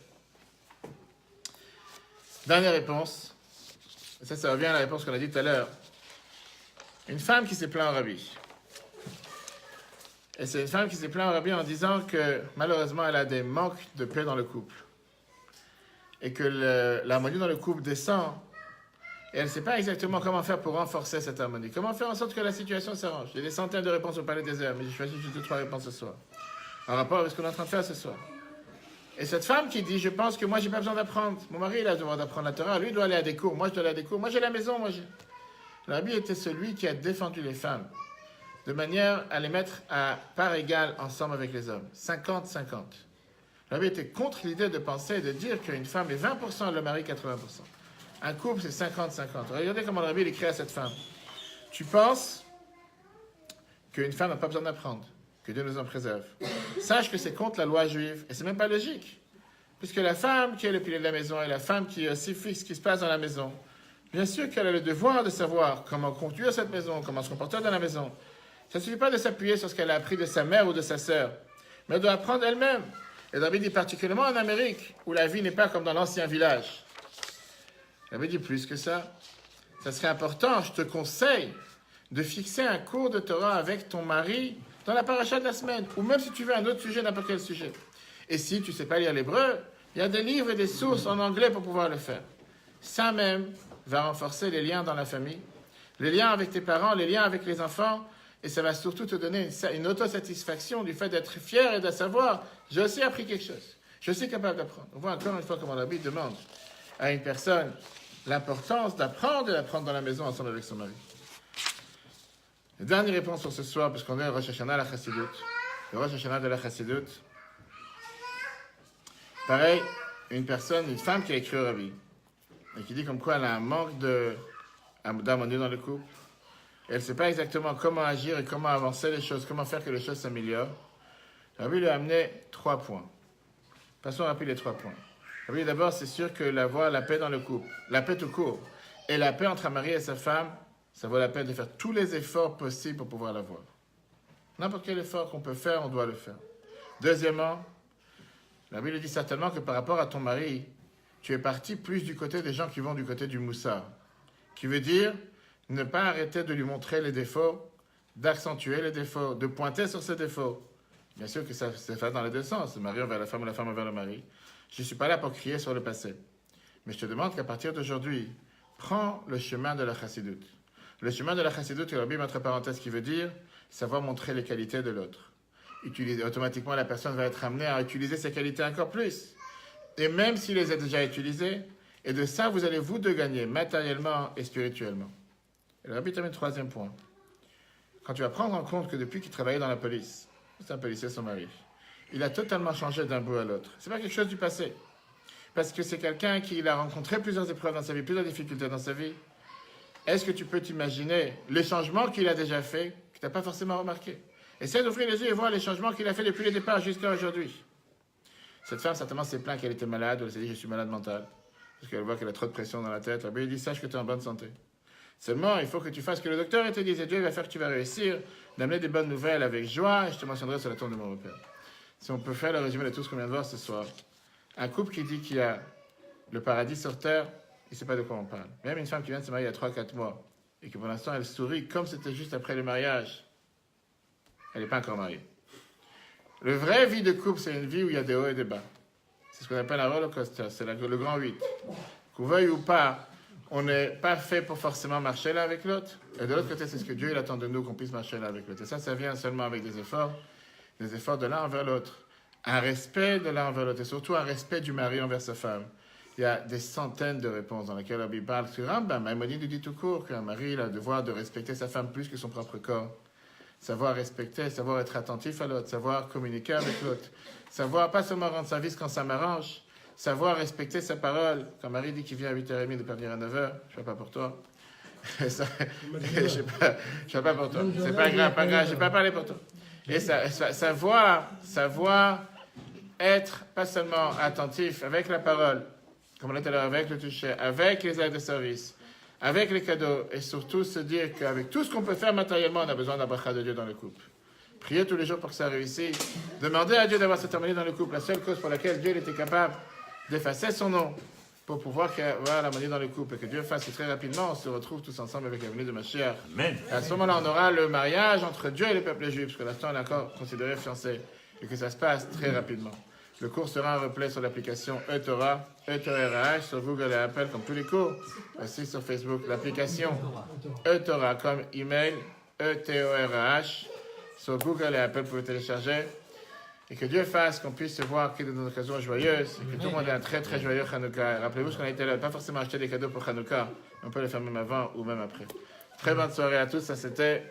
Dernière réponse, et ça revient à la réponse qu'on a dit tout à l'heure. Une femme qui s'est plaint au rabbi. Et c'est une femme qui s'est plaint au rabbi en disant que malheureusement elle a des manques de paix dans le couple. Et que l'harmonie dans le couple descend. Et elle ne sait pas exactement comment faire pour renforcer cette harmonie. Comment faire en sorte que la situation s'arrange. Il y a des centaines de réponses au palais des heures, mais j'ai choisi juste 2-3 réponses ce soir. En rapport avec ce qu'on est en train de faire ce soir. Et cette femme qui dit, je pense que moi j'ai pas besoin d'apprendre. Mon mari il a le devoir d'apprendre la Torah, lui il doit aller à des cours, moi je dois aller à des cours, moi j'ai la maison, moi j'ai... Le rabbi était celui qui a défendu les femmes, de manière à les mettre à part égale ensemble avec les hommes. 50-50. Le rabbi était contre l'idée de penser et de dire qu'une femme est 20% et le mari 80%. Un couple, c'est 50-50. Regardez comment le rabbi il écrit à cette femme. Tu penses qu'une femme n'a pas besoin d'apprendre, que Dieu nous en préserve. Sache que c'est contre la loi juive, et c'est même pas logique. Puisque la femme qui est le pilier de la maison et la femme qui est aussi fixe ce qui se passe dans la maison, bien sûr qu'elle a le devoir de savoir comment conduire cette maison, comment se comporter dans la maison. Ça ne suffit pas de s'appuyer sur ce qu'elle a appris de sa mère ou de sa sœur, mais elle doit apprendre elle-même. Et David dit particulièrement en Amérique, où la vie n'est pas comme dans l'ancien village. David dit plus que ça. Ça serait important, je te conseille, de fixer un cours de Torah avec ton mari dans la paracha de la semaine, ou même si tu veux un autre sujet, n'importe quel sujet. Et si tu ne sais pas lire l'hébreu, il y a des livres et des sources en anglais pour pouvoir le faire. Ça même va renforcer les liens dans la famille, les liens avec tes parents, les liens avec les enfants, et ça va surtout te donner une autosatisfaction du fait d'être fier et de savoir, j'ai aussi appris quelque chose, je suis capable d'apprendre. On voit encore une fois comment la Bible demande à une personne l'importance d'apprendre et d'apprendre dans la maison ensemble avec son mari. La dernière réponse pour ce soir, puisqu'on est au Rosh Hashanah la Chassidut. Le Rosh Hashanah de la Chassidut. Pareil, une femme qui a écrit au rabbi, et qui dit comme quoi elle a un manque d'harmonie dans le couple. Et elle ne sait pas exactement comment agir et comment avancer les choses, comment faire que les choses s'améliorent. Le rabbi lui a amené 3 points. Passons rapide les 3 points. Le rabbi, d'abord, c'est sûr que la paix dans le couple, la paix tout court, et la paix entre un mari et sa femme, ça vaut la peine de faire tous les efforts possibles pour pouvoir l'avoir. N'importe quel effort qu'on peut faire, on doit le faire. Deuxièmement, la Bible dit certainement que par rapport à ton mari, tu es parti plus du côté des gens qui vont du côté du moussard. Qui veut dire ne pas arrêter de lui montrer les défauts, d'accentuer les défauts, de pointer sur ses défauts. Bien sûr que ça se fait dans les deux sens, le mari envers la femme ou la femme envers le mari. Je ne suis pas là pour crier sur le passé. Mais je te demande qu'à partir d'aujourd'hui, prends le chemin de la chassidut. Le chemin de la chassidut, il y a bien entre parenthèses qui veut dire savoir montrer les qualités de l'autre. Automatiquement, la personne va être amenée à utiliser ses qualités encore plus. Et même s'il les a déjà utilisées, et de ça, vous allez vous deux gagner, matériellement et spirituellement. Et le rabbi termine 3e point. Quand tu vas prendre en compte que depuis qu'il travaillait dans la police, c'est un policier, son mari, il a totalement changé d'un bout à l'autre. C'est pas quelque chose du passé. Parce que c'est quelqu'un qui a rencontré plusieurs épreuves dans sa vie, plusieurs difficultés dans sa vie. Est-ce que tu peux t'imaginer les changements qu'il a déjà fait, que tu n'as pas forcément remarqué? Essaie d'ouvrir les yeux et voir les changements qu'il a fait depuis le départ jusqu'à aujourd'hui. Cette femme, certainement, s'est plainte qu'elle était malade, ou elle s'est dit, je suis malade mentale. Parce qu'elle voit qu'elle a trop de pression dans la tête. La Bible dit, sache que tu es en bonne santé. Seulement, il faut que tu fasses ce que le docteur te dise, et Dieu va faire que tu vas réussir, d'amener des bonnes nouvelles avec joie, et je te mentionnerai sur la tombe de mon repère. Si on peut faire le résumé de tout ce qu'on vient de voir ce soir. Un couple qui dit qu'il y a le paradis sur terre, il ne sait pas de quoi on parle. Même une femme qui vient de se marier il y a 3-4 mois, et que pour l'instant elle sourit comme c'était juste après le mariage, elle n'est pas encore mariée. Le vrai vie de couple, c'est une vie où il y a des hauts et des bas. C'est ce qu'on appelle un roller coaster, c'est le grand 8. Qu'on veuille ou pas, on n'est pas fait pour forcément marcher l'un avec l'autre. Et de l'autre côté, c'est ce que Dieu il attend de nous, qu'on puisse marcher l'un avec l'autre. Et ça vient seulement avec des efforts de l'un envers l'autre. Un respect de l'un envers l'autre, et surtout un respect du mari envers sa femme. Il y a des centaines de réponses dans lesquelles la Bible parle. Sur Rambam, Maïmonide nous dit tout court qu'un mari a le devoir de respecter sa femme plus que son propre corps. Savoir respecter, savoir être attentif à l'autre, savoir communiquer avec l'autre, savoir pas seulement rendre service quand ça m'arrange, savoir respecter sa parole. Quand Marie dit qu'il vient à 8h30 de ne pas venir à 9h, je ne fais pas pour toi. Je ne fais pas pour toi. C'est pas grave, je n'ai pas parlé pour toi. Et savoir être pas seulement attentif avec la parole, comme on l'a dit tout à l'heure, avec le toucher, avec les aides de service, avec les cadeaux et surtout se dire qu'avec tout ce qu'on peut faire matériellement, on a besoin d'un bracha de Dieu dans le couple. Priez tous les jours pour que ça réussisse. Demandez à Dieu d'avoir cette harmonie dans le couple. La seule cause pour laquelle Dieu était capable d'effacer son nom pour pouvoir avoir l'harmonie dans le couple et que Dieu fasse très rapidement, on se retrouve tous ensemble avec la venue de Mashiach. Amen. Et à ce moment-là, on aura le mariage entre Dieu et le peuple juif, parce que l'instant, on est encore considéré fiancé et que ça se passe très rapidement. Le cours sera en replay sur l'application eTorah, eTorah sur Google et Apple, comme tous les cours. Aussi sur Facebook, l'application eTorah comme email, eTorah, sur Google et Apple, vous pouvez télécharger. Et que Dieu fasse qu'on puisse se voir qu'il y ait des occasions joyeuses, et que tout le monde ait un très très joyeux Hanouka. Rappelez-vous ce qu'on a été là, pas forcément acheter des cadeaux pour Hanouka, on peut les faire même avant ou même après. Très bonne soirée à tous, ça c'était